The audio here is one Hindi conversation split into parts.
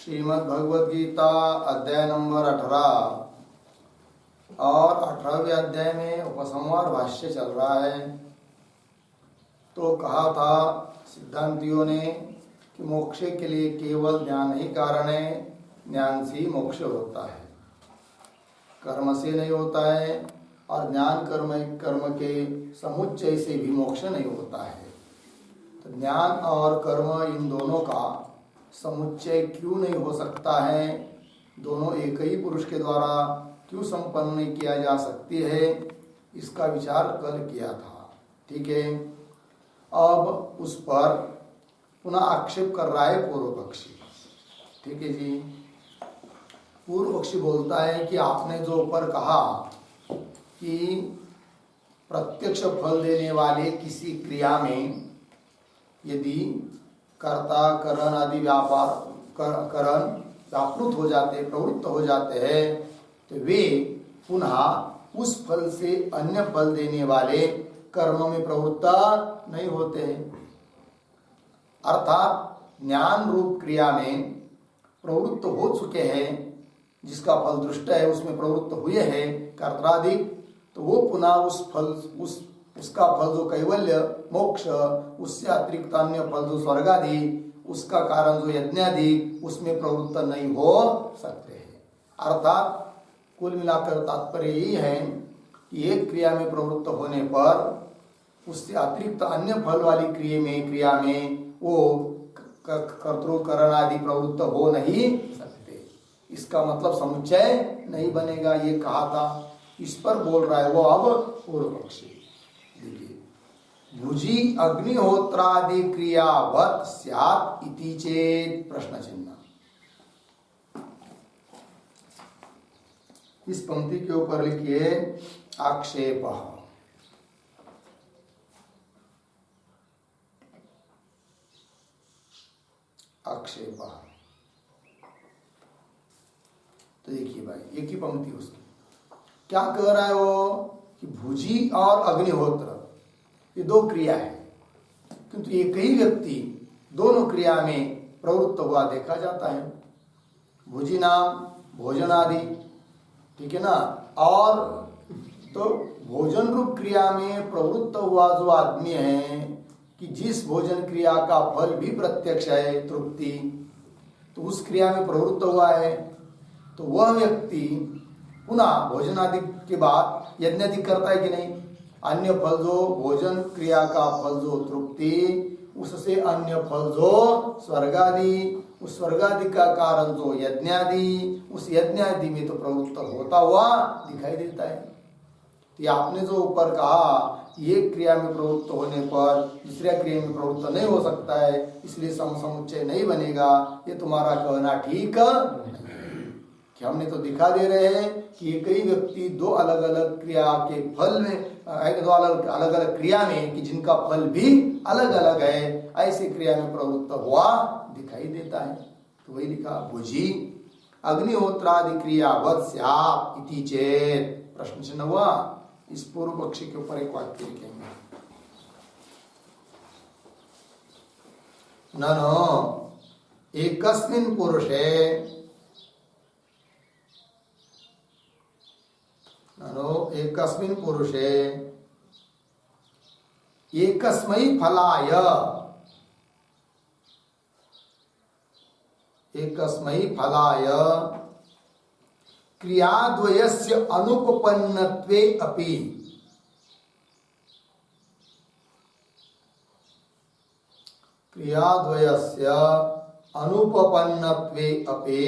श्रीमद् भगवद गीता अध्याय नंबर 18 और 18वें अध्याय में उपसंहार भाष्य चल रहा है। तो कहा था सिद्धांतियों ने कि मोक्ष के लिए केवल ज्ञान ही कारण है, ज्ञान से ही मोक्ष होता है, कर्म से नहीं होता है। और ज्ञान कर्म के समुच्चय से भी मोक्ष नहीं होता है। तो ज्ञान और कर्म इन दोनों का समुच्चय क्यों नहीं हो सकता है, दोनों एक ही पुरुष के द्वारा क्यों संपन्न नहीं किया जा सकती है, इसका विचार कल किया था। ठीक है, अब उस पर पुनः आक्षेप कर रहा है पूर्व पक्षी। ठीक है जी, पूर्व पक्षी बोलता है कि आपने जो ऊपर कहा कि प्रत्यक्ष फल देने वाले किसी क्रिया में यदि कर्ता करण आदि व्यापार करण व्यापृत हो जाते, प्रवृत्त हो जाते हैं, तो वे पुनः उस फल से अन्य फल देने वाले कर्म में प्रवृत्त नहीं होते हैं। अर्थात ज्ञान रूप क्रिया में प्रवृत्त हो चुके हैं, जिसका फल दृष्ट है उसमें प्रवृत्त हुए हैं कर्तादि, तो वो पुनः उस फल उसका फल जो कैवल्य मोक्ष, उससे अतिरिक्त अन्य फल जो स्वर्गादि, उसका कारण जो यज्ञादि, उसमें प्रवृत्त नहीं हो सकते हैं। अर्थात कुल मिलाकर तात्पर्य यही है कि एक क्रिया में प्रवृत्त होने पर उससे अतिरिक्त अन्य फल वाली क्रिया में वो कर्तृकरण आदि प्रवृत्त हो नहीं सकते। इसका मतलब समुच्चय नहीं बनेगा, ये कहा था। इस पर बोल रहा है वो अब पूर्व पक्षी। देखिए, भुजी अग्निहोत्रादि क्रियावत स्यात् इति चेत प्रश्न चिन्ह। इस पंक्ति के ऊपर लिखिए आक्षेप। आक्षेप तो देखिए भाई, एक ही पंक्ति उसकी क्या कह रहा है वो कि भुजी और अग्निहोत्र ये दो क्रिया है, किंतु एक ही व्यक्ति दोनों क्रिया में प्रवृत्त हुआ देखा जाता है। भुजी नाम भोजन आदि, ठीक है ना। और तो भोजन रूप क्रिया में प्रवृत्त हुआ जो आदमी है कि जिस भोजन क्रिया का फल भी प्रत्यक्ष है तृप्ति, तो उस क्रिया में प्रवृत्त हुआ है, तो वह व्यक्ति पुनः भोजन आदि के बाद यज्ञ आदि करता है कि नहीं। अन्य फल जो भोजन क्रिया का फल जो तृप्ति, उससे अन्य फल जो स्वर्गादि, उस स्वर्गादि का कारण जो यज्ञादि, उस यज्ञादि में तो प्रवृत्त होता हुआ दिखाई देता है। तो आपने जो ऊपर कहा एक क्रिया में प्रवृत्त होने पर दूसरी क्रिया में प्रवृत्त नहीं हो सकता है, इसलिए समुच्चय नहीं बनेगा, ये तुम्हारा कहना ठीक कि हमने तो दिखा दे रहे हैं कि एक ही व्यक्ति दो अलग अलग क्रिया के फल में, दो अलग अलग क्रिया में कि जिनका फल भी अलग अलग है, ऐसी क्रिया में प्रवृत्त हुआ दिखाई देता है। तो वही लिखा भुजी अग्निहोत्रादि क्रियावत स्यात् इति चेत प्रश्न चिन्ह हुआ। इस पूर्व पक्षी के ऊपर एक वाक्य लिखेंगे, ननो एकस्मिन् पुरुषे, ननो एकस्मिन् पुरुषे एकस्मै फलाय, एकस्मै फलाय क्रियाद्वयस्य अनुपपन्नत्वे अपि, क्रियाद्वयस्य अनुपपन्नत्वे अपि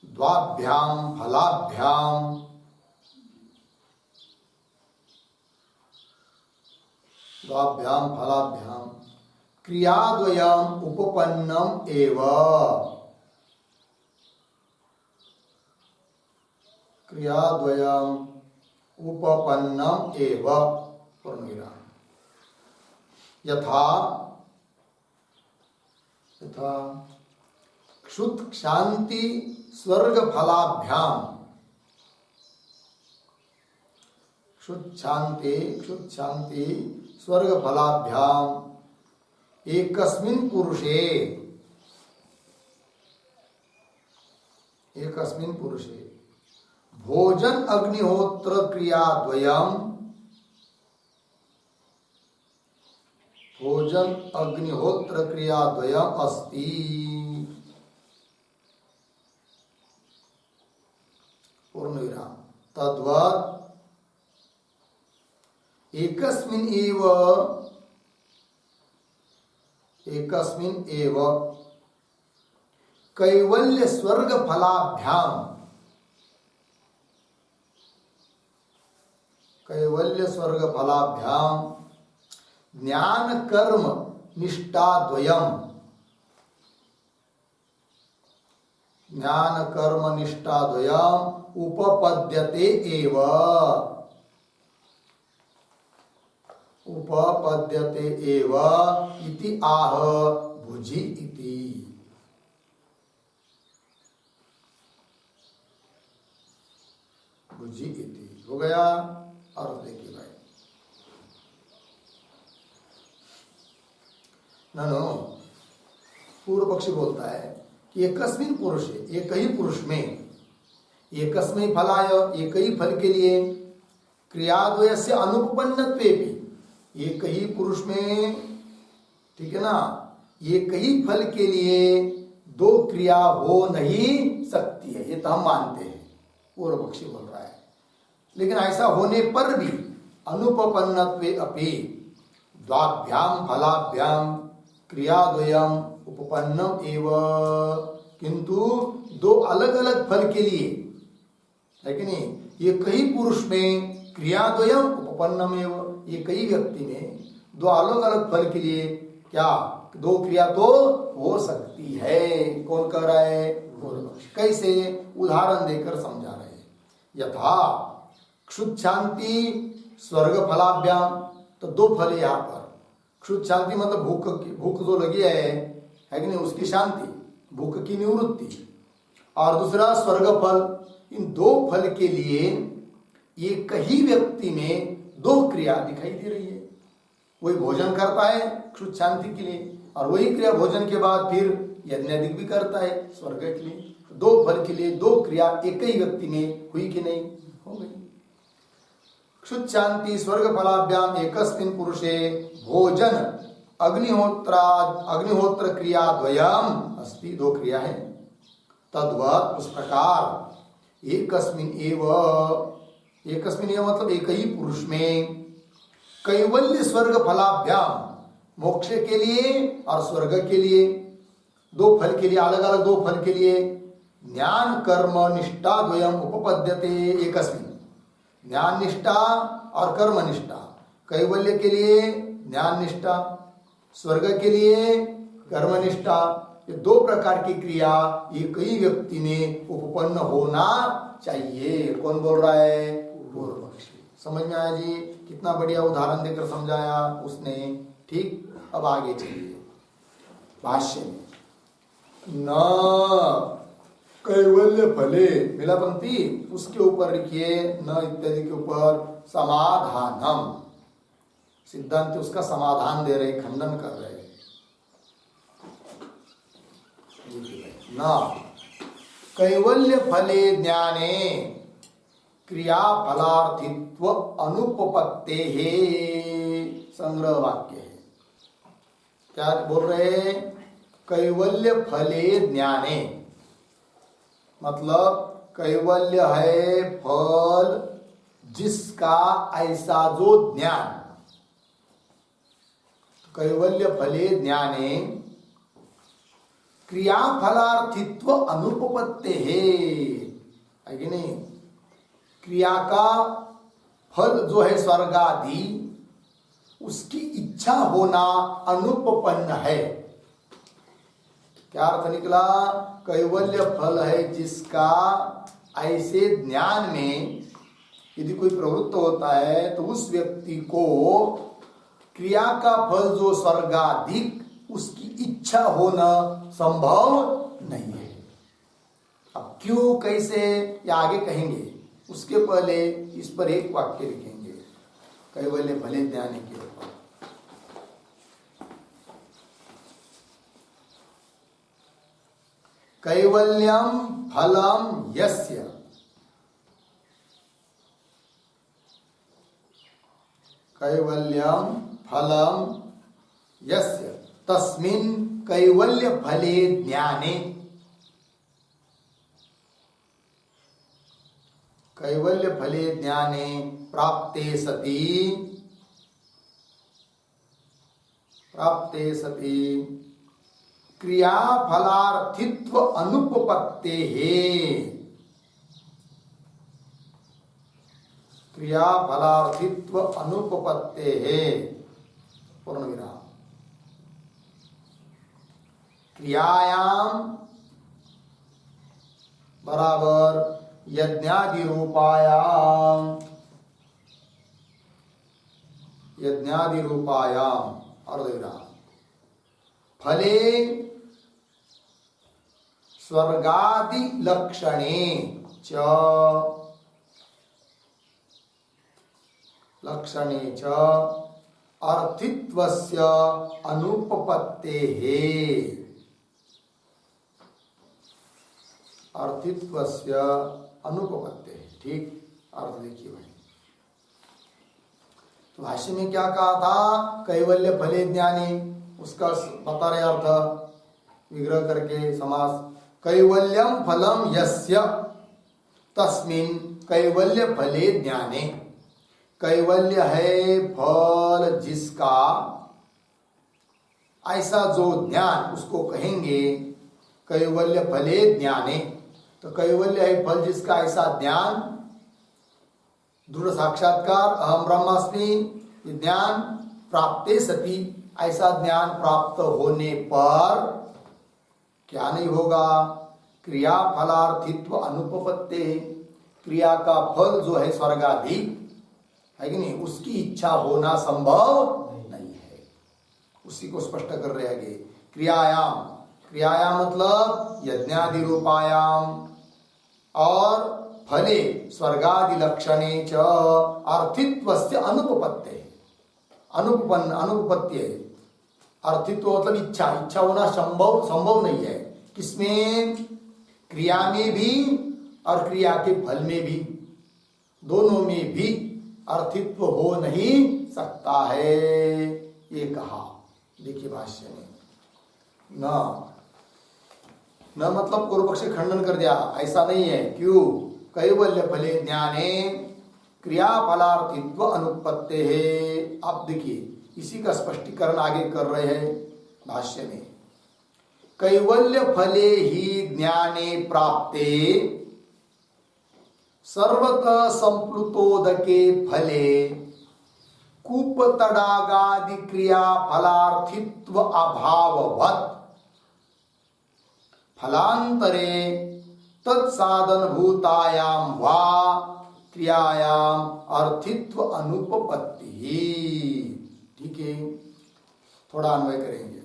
द्वाभ्याम फलाभ्याम क्रियाद्वयम् उपपन्नम एव, क्रियाद्वयम् उपपन्नम एव पूर्णविराम। यथा क्षुत् क्षांति स्वर्ग फलाभ्याम, क्षुच्छांति स्वर्ग फलाभ्याम एकस्मिन् पुरुषे एकस्मिन् पुरुषे भोजन अग्निहोत्र क्रियाद्वयम् भोजन अग्निहोत्र क्रियाद्वयम् अस्ति। पूर्णविराम। तद्वत् एकस्मिन् एव कैवल्य स्वर्ग फलाभ्याम ज्ञान कर्म निष्ठाद्वयम् उपपद्यते एव इति आह भुजि इति। भुजि इति हो गया। अर्थ देखिए भाई, ननो पूर्व पक्षी बोलता है कि एकस्मिन् पुरुषे, एक ही पुरुष में, एकस्मै फलाय, एक ही फल के लिए, क्रियाद्वयस्य अनुपपन्नत्वेपि, एक ही पुरुष में, ठीक है ना, एक ही फल के लिए दो क्रिया हो नहीं सकती है, ये तो हम मानते हैं, पूर्व पक्षी बोल रहा है। लेकिन ऐसा होने पर भी अनुपपन्नत्वे अपि द्वाभ्याम फलाभ्याम क्रियाद्वयम् उपपन्नम एव, किंतु दो अलग अलग फल के लिए, है कि नहीं, एक ही पुरुष में क्रियाद्वयम् उपपन्नम एव, एक ही व्यक्ति में दो अलग अलग फल के लिए क्या दो क्रिया तो हो सकती है। कौन कह रहा है? कैसे? उदाहरण देकर समझा रहे हैं। यथा क्षुत् शांति स्वर्ग फलाभ्याम, तो दो फल है यहाँ पर। क्षुत् शांति मतलब भूख जो लगी है कि नहीं, उसकी शांति, भूख की निवृत्ति, और दूसरा स्वर्ग फल। इन दो फल के लिए एक ही व्यक्ति में दो क्रिया दिखाई दे रही है। वही भोजन करता है क्षुत् शांति के लिए, और वही क्रिया भोजन के बाद फिर यज्ञादिक भी करता है स्वर्ग के लिए। दो फल के लिए दो क्रिया एक ही व्यक्ति में हुई कि नहीं? हो गई। क्षुत् शांति स्वर्ग फलाभ्याम एकस्मिन् पुरुषे भोजन अग्निहोत्र क्रिया द्वयम् अस्ति, दो क्रिया है। तद्वत्, उस प्रकार एकस्मिन् एव मतलब एक ही पुरुष में कैवल्य स्वर्ग फलाभ्याम, मोक्ष के लिए और स्वर्ग के लिए, दो फल के लिए, अलग अलग दो फल के लिए, ज्ञान कर्म निष्ठा द्वयम् उपपद्यते एकस्मिन्, ज्ञान निष्ठा और कर्म निष्ठा, कैवल्य के लिए ज्ञान निष्ठा, स्वर्ग के लिए कर्म निष्ठा, ये दो प्रकार की क्रिया एक ही व्यक्ति में उपपन्न होना चाहिए। कौन बोल रहा है? पूर्व पक्षी। समझ में आया जी? कितना बढ़िया उदाहरण देकर समझाया उसने। ठीक, अब आगे चलिए भाष्य में। न कैवल्य फले, मिला पंक्ति, उसके ऊपर लिखिए न इत्यादि के ऊपर समाधानम। सिद्धांत उसका समाधान दे रहे, खंडन कर रहे। न कैवल्य फले ज्ञाने क्रिया फलार्थित्व अनुपपत्ते है, संग्रह वाक्य है। क्या बोल रहे? कैवल्य फले ज्ञाने मतलब कैवल्य है फल जिसका ऐसा जो ज्ञान, कैवल्य फले ज्ञाने क्रिया फलार्थित्व अनुपपत्ते है कि नहीं? क्रिया का फल जो है स्वर्ग आदि, उसकी इच्छा होना अनुपपन्न है। क्या अर्थ निकला? कैवल्य फल है जिसका ऐसे ज्ञान में यदि कोई प्रवृत्त होता है तो उस व्यक्ति को क्रिया का फल जो स्वर्गाधिक, उसकी इच्छा होना संभव नहीं है। अब क्यों, कैसे, या आगे कहेंगे। उसके पहले इस पर एक वाक्य लिखेंगे कैवल्य फले ज्ञानी के ऊपर। कैवल्यम फलम यस्य, कैवल्यम फलम यस्य तस्मिन् कैवल्य फले ज्ञाने, कैवल्य फले ज्ञाने प्राप्ते सति, प्राप्ते सति क्रिया फलार्थित्व अनुपपत्ते है, क्रिया फलार्थित्व अनुपपत्ते है, पूर्ण विराम। क्रियायाम बराबर यज्ञादि रूपायाम, यज्ञादि रूपायाम अर्धविराम फले स्वर्गादि लक्षणे च, लक्षणे च अर्थित्वस्य अनुपपत्तेः, अर्थित्वस्य अनुपपत्तेः। ठीक, अर्थ देखिए भाई। तो भाष्य में क्या कहा था? कैवल्य फले ज्ञानी, उसका बता रहे अर्थ विग्रह करके समास। कैवल्यम फलम यस्य तस्मिन् कैवल्य फले ज्ञाने, कैवल्य है फल जिसका, ऐसा जो ज्ञान उसको कहेंगे कैवल्य फले ज्ञाने। तो कैवल्य है फल जिसका ऐसा ज्ञान, दृढ़ साक्षात्कार अहम ब्रह्मास्मि, ये ज्ञान प्राप्ते सति, ऐसा ज्ञान प्राप्त होने पर क्या नहीं होगा? क्रिया फलार्थित्व अनुपपत्ते, क्रिया का फल जो है स्वर्गादि है कि नहीं, उसकी इच्छा होना संभव नहीं है। उसी को स्पष्ट कर रहे आगे। क्रियायाम, क्रियायाम मतलब यज्ञादि रूपायाम, और फले स्वर्गादि लक्षणे च अर्थित्वस्य अनुपपत्ते, अनुपपन्न अनुपपत्ति है। अर्थित्व मतलब इच्छा, इच्छा होना संभव नहीं है। किसमें? क्रिया में भी और क्रिया के फल में भी, दोनों में भी अर्थित्व हो नहीं सकता है, ये कहा। देखिए भाष्य में न मतलब पूर्व पक्ष खंडन कर दिया, ऐसा नहीं है। क्यों? कैवल्य फले ज्ञाने क्रिया फलार्थित्व अनुपत्ते है। आप देखिए इसी का स्पष्टीकरण आगे कर रहे हैं भाष्य में। कैवल्य फले ही ज्ञाने प्राप्ते सर्वतः संप्लुतोदके फले कूप तडागादि क्रिया फलार्थित्व अभाववत् फलांतरे तत्साधन भूतायाम वा क्रियायाम अर्थित्व अनुपपत्ति। ठीक है, थोड़ा अन्वय करेंगे।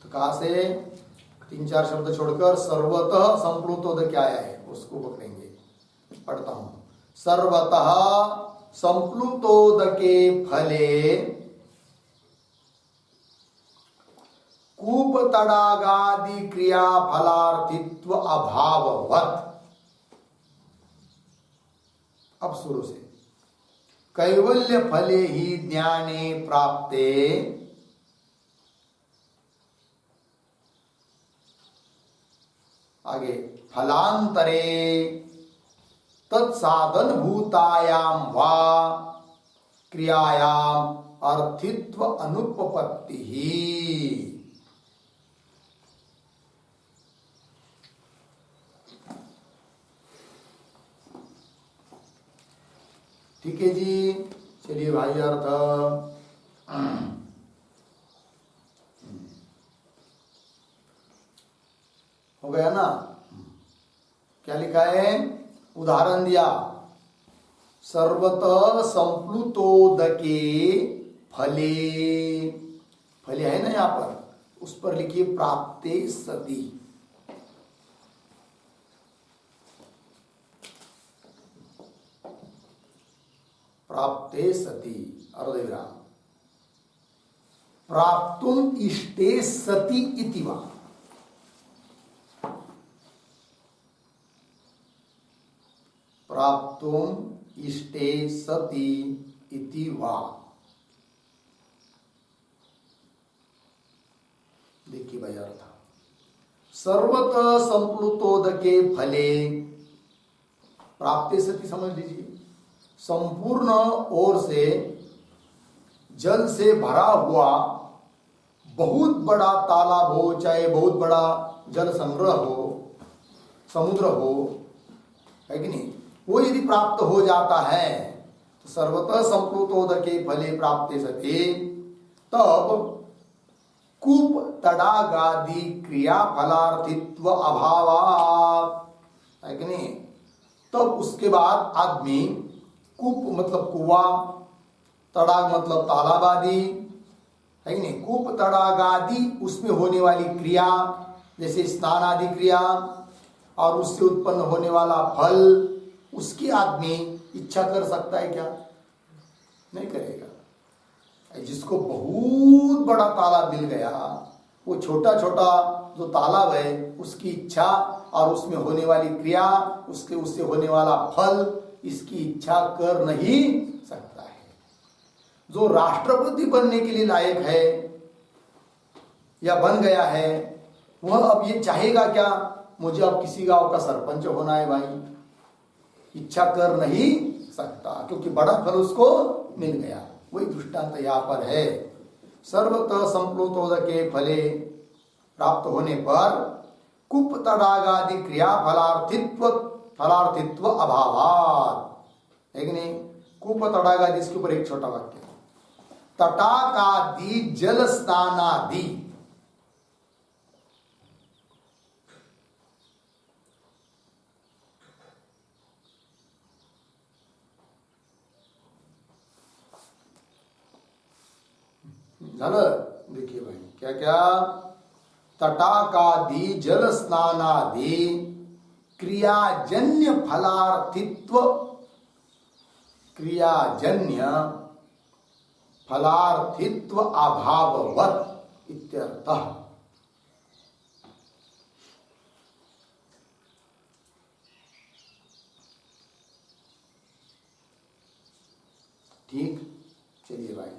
तो कहां से? 3-4 शब्द छोड़कर सर्वतः संप्लुतोदक क्या है उसको पकड़ेंगे। पढ़ता हूं। सर्वतः संप्लुतोदके फले कूप तडागादि क्रिया फलार्थित्व अभाववत्। अब शुरू से। कैवल्य फले ही ज्ञाने प्राप्ते आगे फलांतरे तत्साधन भूतायाम वा क्रियायाम अर्थित्व अनुपपत्ति ही। ठीक है जी, चलिए भाई अर्थ हो गया ना? क्या लिखा है? उदाहरण दिया, सर्वतः संप्लुतोदके फले, फले है ना यहां पर, उस पर लिखिए प्राप्ते सति। प्राप्ते सति अर्धविराम। प्राप्तुम इष्टे सति इति वा। प्राप्तुम इष्टे सति इति वा। देखिए भाई अर्थ, सर्वतः संप्लुतोदके फले, प्राप्ते सति समझ लीजिए, संपूर्ण ओर से जल से भरा हुआ बहुत बड़ा तालाब हो, चाहे बहुत बड़ा जल संग्रह हो, समुद्र हो, है कि नहीं, वो यदि प्राप्त हो जाता है तो सर्वतः संप्लुतोदके फले प्राप्ते सति, तब कूप तड़ागादि क्रिया फलार्थित्व अभावात्, है कि नहीं, तब उसके बाद आदमी, कूप मतलब कुआं, तड़ाग मतलब तालाब आदि, है कि नहीं, कूप तड़ाग आदि उसमें होने वाली क्रिया जैसे स्नान आदि क्रिया और उससे उत्पन्न होने वाला फल, उसकी आदमी इच्छा कर सकता है क्या? नहीं करेगा। जिसको बहुत बड़ा तालाब मिल गया, वो छोटा छोटा जो तालाब है उसकी इच्छा और उसमें होने वाली क्रिया, उससे होने वाला फल, इसकी इच्छा कर नहीं सकता है। जो राष्ट्रपति बनने के लिए लायक है या बन गया है, वह अब ये चाहेगा क्या, मुझे अब किसी गांव का सरपंच होना है भाई, इच्छा कर नहीं सकता क्योंकि बड़ा फल उसको मिल गया। वही दृष्टांत यहाँ पर है। सर्वतः संप्लुतोदके फले प्राप्त होने पर कूप तड़ागादि क्रिया फलार्थित्व अभावात्, है कि नहीं, कूप तड़ागादि, इसके ऊपर एक छोटा वाक्य, तटाकादि जल स्नानादि, देखिए भाई क्या क्या, तटाकादि जल स्नानादि क्रियाजन्य फलार्थित्व, क्रियाजन्य फलार्थित्व अभाववत् इत्यर्थः। ठीक, चलिए भाई,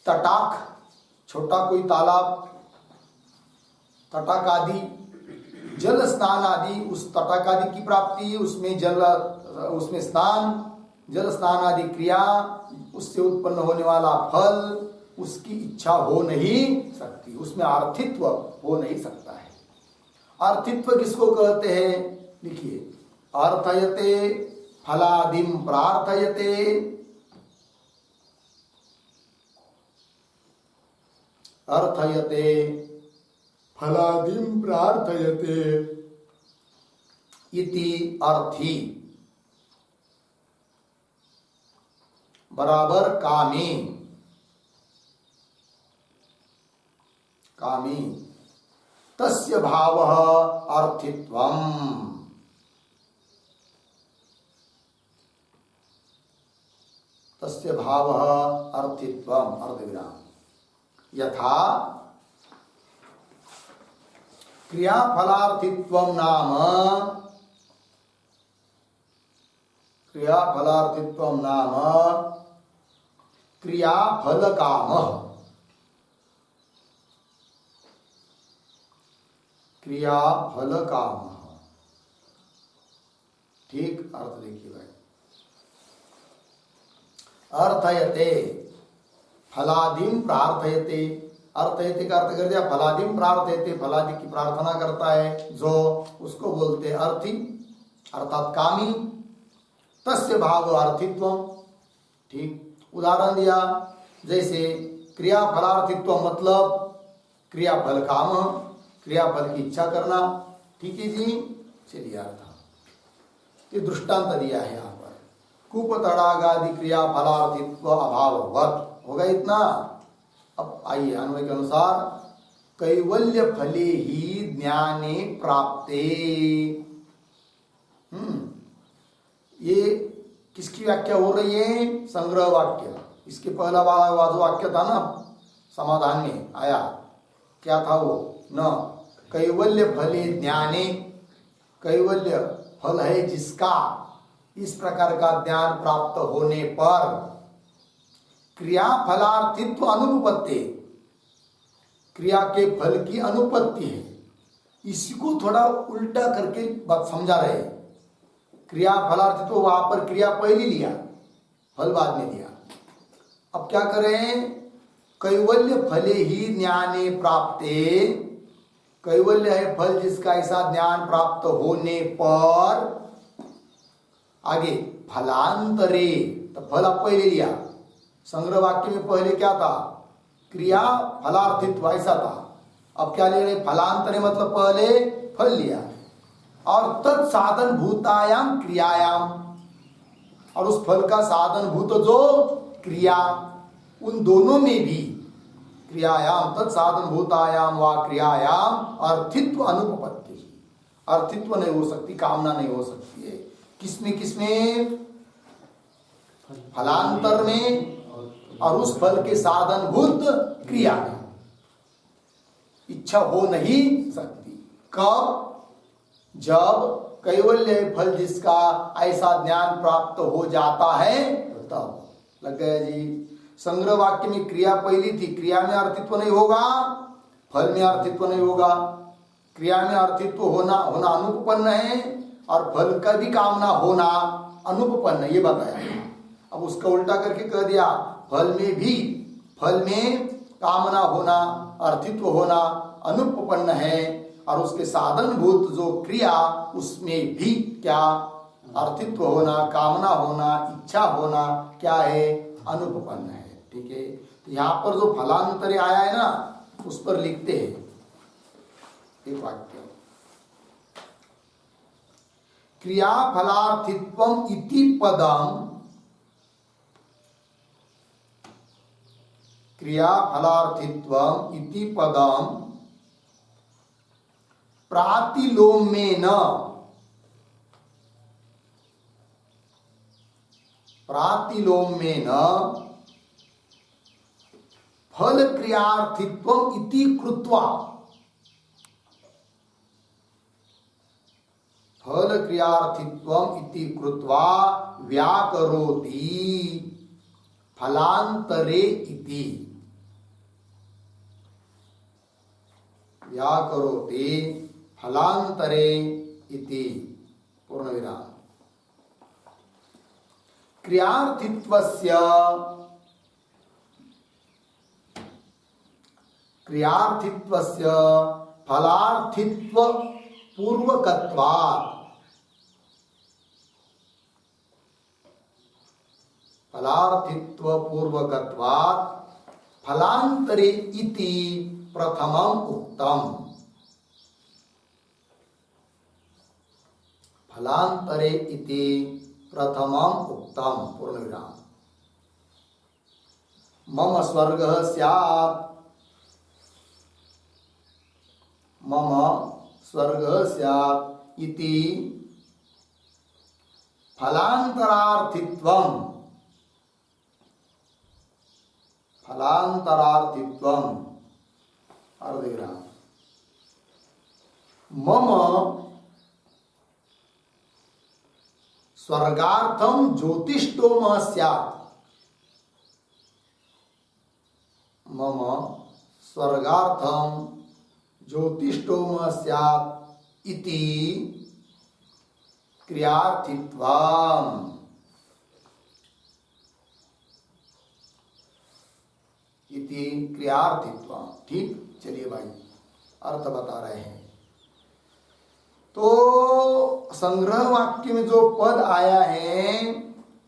तटाक छोटा कोई तालाब, तटाक आदि, जल स्नान आदि, उस तटाक आदि की प्राप्ति, उसमें स्नान, जल स्नान आदि क्रिया, उससे उत्पन्न होने वाला फल, उसकी इच्छा हो नहीं सकती, उसमें आर्थित्व हो नहीं सकता है। आर्थित्व किसको कहते हैं? लिखिए, अर्थयते फलादिम प्रार्थयते, अर्थयते फलादिम प्रार्थयते इति अर्थी बराबर कामी, कामी तस्य भावः अर्थित्वम्, तस्य भावः अर्थित्वम्, अर्धविराम, यथा क्रियाफलार्थित्वं नाम, क्रियाफलार्थित्वं नाम क्रियाफलकामः, क्रियाफलकामः। ठीक, अर्थ देखिए भाई, अर्थयते फलादिम प्रार्थयते, अर्थयते का अर्थ कर दिया फलादिम प्रार्थयते, फलादि की प्रार्थना करता है जो, उसको बोलते हैं अर्थी अर्थात कामी। तस्य भाव अर्थित्व, ठीक, उदाहरण दिया जैसे क्रियाफलार्थित्व मतलब क्रियाफल काम, क्रियाफल की इच्छा करना, ठीक है जी। चलिए अर्थ ये दृष्टांत दिया है यहाँ पर, कूप तड़ागादि क्रियाफलार्थित्व अभाववत्, होगा इतना। अब आइए अन्वय के अनुसार, कैवल्य फले ही ज्ञाने प्राप्ते, ये किसकी व्याख्या हो रही है? संग्रह वाक्य। इसके पहला वाला जो वाक्य था ना, समाधान में आया, क्या था वो? न कैवल्य फले ज्ञाने, कैवल्य फल है जिसका इस प्रकार का ज्ञान प्राप्त होने पर क्रिया फलार्थित्व अनुपत्ति, क्रिया के फल की अनुपत्ति है। इसी को थोड़ा उल्टा करके बात समझा रहे। क्रिया फलार्थित्व, वहां पर क्रिया पहले लिया, फल बाद में दिया। अब क्या करें? कैवल्य फले ही ज्ञाने प्राप्ते, कैवल्य है फल जिसका ऐसा ज्ञान प्राप्त होने पर, आगे फलांतरे, तो फल आप पहले लिया। संग्रह वाक्य में पहले क्या था? क्रिया फलार्थित्व ऐसा था। अब क्या ले रहे? फलांतरे मतलब पहले फल लिया और तत्साधन भूतायाम क्रियायाम, और उस फल का साधन भूत जो क्रिया, उन दोनों में भी क्रियायाम तत्साधन भूतायाम व क्रियायाम अर्थित्व अनुपपत्ति, अर्थित्व नहीं हो सकती, कामना नहीं हो सकती है। किसमें किसमें? फलांतर में और उस फल के साधन भूत क्रिया में इच्छा हो नहीं सकती। कब? जब कैवल्य फल जिसका ऐसा ज्ञान प्राप्त हो जाता है तब। लग गया जी? संग्रह वाक्य में क्रिया पहली थी, क्रिया में अर्थित्व नहीं होगा, फल में अर्थित्व नहीं होगा। क्रिया में अर्थित्व होना अनुपपन्न है और फल का भी कामना होना अनुपपन्न है, ये बताया। अब उसका उल्टा करके कह दिया, फल में भी, फल में कामना होना, अर्थित्व होना अनुपपन्न है और उसके साधन भूत जो क्रिया, उसमें भी क्या? अर्थित्व होना, कामना होना, इच्छा होना क्या है? अनुपपन्न है। ठीक है, तो यहां पर जो फलांतरे आया है ना, उस पर लिखते हैं एक वाक्य, क्रिया फलार्थित्वम इति पदम, क्रिया फलार्थित्वम इति पदम प्रातिलोम्येन, प्रातिलोम्येन फल क्रियार्थित्वम इति कृत्वा, फल क्रियार्थित्वम इति कृत्वा व्याकरोति फलांतरे इति, व्याकरोति फलांतरे इति पूर्ण विराम। क्रियार्थित्वस्य, क्रियार्थित्वस्य फलार्थित्व पूर्वकत्वात्, फलार्थित्व पूर्वकत्वात् फलांतरे इति प्रथमम उक्तम, फलांतरे इति प्रथमम उक्तम पूर्ण विराम। मम स्वर्गः स्यात्, मम स्वर्गः स्यात् इति फलांतरार्थित्वम, फलांतरार्थित्वम अर्धविराम। मम स्वर्गार्थम ज्योतिष्टोम स्यात्, मम स्वर्गार्थम ज्योतिष्टोम स्यात् इति क्रियार्थित्वम, इति क्रियार्थित्वम। ठीक, चलिए भाई अर्थ बता रहे हैं। तो संग्रह वाक्य में जो पद आया है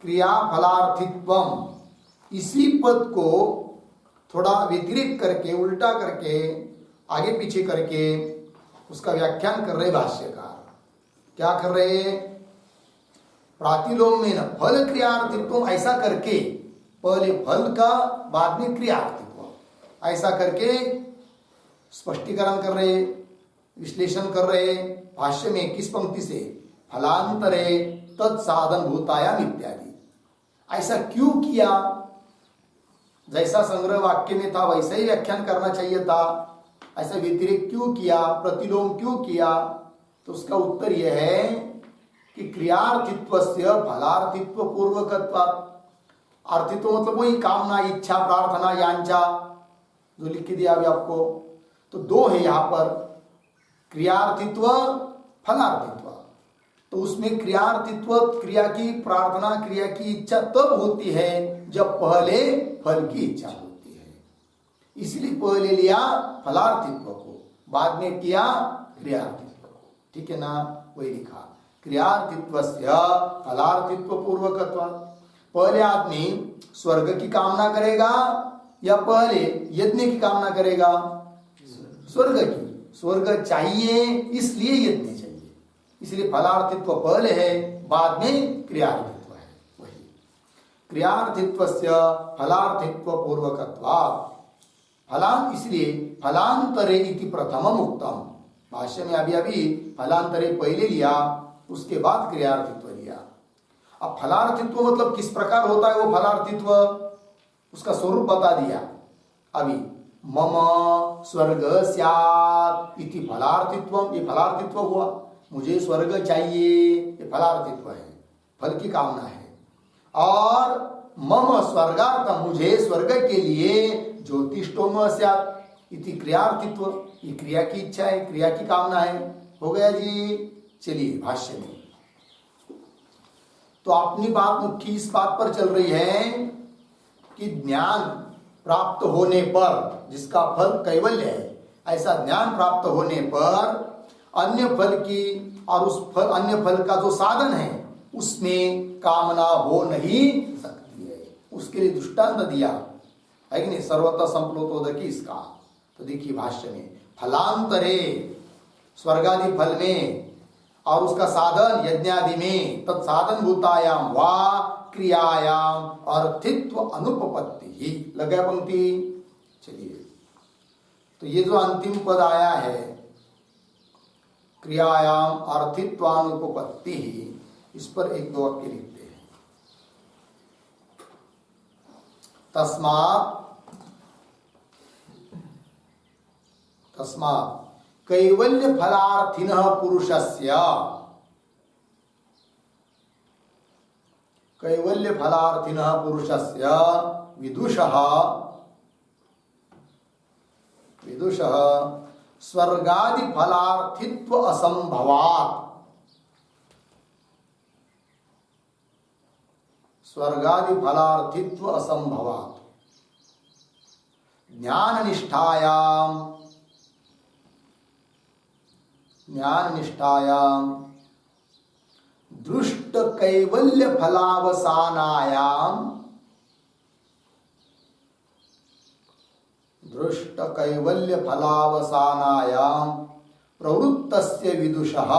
क्रिया फलार्थित्वम, इसी पद को थोड़ा व्यतिरिक्त करके, उल्टा करके, आगे पीछे करके उसका व्याख्यान कर रहे भाष्यकार। क्या कर रहे? प्रातिलोम्येन फल क्रियार्थित्व, ऐसा करके पहले फल का बाद में क्रियार्थित्व, ऐसा करके स्पष्टीकरण कर रहे, विश्लेषण कर रहे भाष्य में। किस पंक्ति से? फलांतरे तत्साधन भूतायाम इत्यादि। ऐसा क्यों किया? जैसा संग्रह वाक्य में था वैसा ही व्याख्यान करना चाहिए था, ऐसा व्यतिरेक क्यों किया, प्रतिलोम क्यों किया? तो उसका उत्तर यह है कि क्रियार्थित्वस्य फलार्थित्व पूर्वकत्वात्। अर्थित्व मतलब वही कामना, इच्छा, प्रार्थना, यांचा जो लिख के दिया अभी आपको। तो दो है यहाँ पर, क्रियार्थित्व, फलार्थित्व। तो उसमें क्रियार्थित्व, क्रिया की प्रार्थना, क्रिया की इच्छा तब होती है जब पहले फल की इच्छा होती है। इसलिए पहले लिया फलार्थित्व को, बाद में किया क्रियार्थित्व को। ठीक है ना? वही लिखा, क्रियार्थित्वस्य फलार्थित्व पूर्वकत्वात्। पहले आदमी स्वर्ग की कामना करेगा या पहले यज्ञ की कामना करेगा? स्वर्ग की। स्वर्ग चाहिए इसलिए यज्ञ चाहिए, इसलिए फलार्थित्व पहले है, बाद में क्रियार्थित्व है। वही क्रियार्थित्वस्य फलार्थित्व पूर्वकत्वात्। फलां, इसलिए फलांतरे इति प्रथमम उक्तम। भाष्य में अभी अभी फलांतरे पहले लिया, उसके बाद क्रियार्थित्व लिया। अब फलार्थित्व मतलब किस प्रकार होता है वो फलार्थित्व, उसका स्वरूप बता दिया अभी। मम स्वर्ग स्यात् इति फलार्थित्वम, ये फलार्थित्व हुआ, मुझे स्वर्ग चाहिए, ये फलार्थित्व है, फल की कामना है। और मम स्वर्गार्थम, मुझे स्वर्ग के लिए ज्योतिष्टोम स्यात् इति क्रियार्थित्व, ये क्रिया की इच्छा है, क्रिया की कामना है। हो गया जी। चलिए भाष्य में तो अपनी बात मुख्य इस बात पर चल रही है कि ज्ञान प्राप्त होने पर, जिसका फल कैवल्य है, ऐसा ज्ञान प्राप्त होने पर अन्य फल की और उस फल, अन्य फल का जो साधन है उसमें कामना हो नहीं सकती है। उसके लिए दृष्टांत दिया है कि नहीं, सर्वतः संप्लोतोदकी इसका। तो देखिए भाष्य में, फलांतरे स्वर्गादि फल में और उसका साधन यज्ञादि में, तत्साधन भूतायाम वा क्रियायाम अर्थित्व अनुपपत्ति ही। लगा पंक्ति। चलिए, तो ये जो अंतिम पद आया है क्रियायाम अर्थित्वानुपपत्ति ही, इस पर एक दो वाक्य लिखते हैं। तस्मात् कैवल्य फलार्थिनः पुरुषस्य, कैवल्य फलार्थिनः पुरुषस्य विदुषः स्वर्गादि फलार्थित्व असंभवात्, स्वर्गादि फलार्थित्व असंभवात् ज्ञान निष्ठायाम दृष्ट कैवल्य फलावसानायाम, दृष्ट कैवल्य फलावसानायाम प्रवृत्तस्य विदुषः,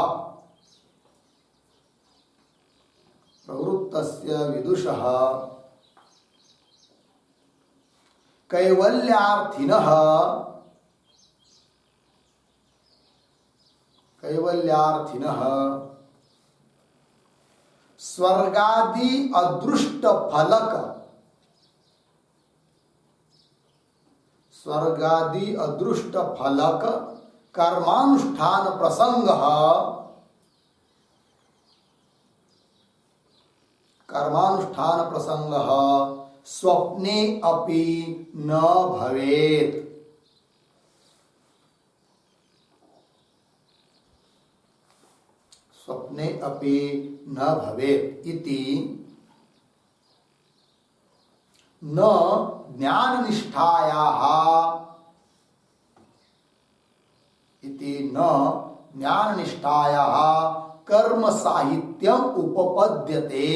कैवल्यार्थिनः स्वर्गादि अदृष्ट फलक, स्वर्गादि अदृष्ट फलक कर्मानुष्ठान प्रसंगः, कर्मानुष्ठान प्रसंगः स्वप्ने अपि न भवेत्, स्वप्ने अपि न भवेत् इति न ज्ञाननिष्ठायाः, इति न ज्ञाननिष्ठायाः कर्म साहित्यम उपपद्यते,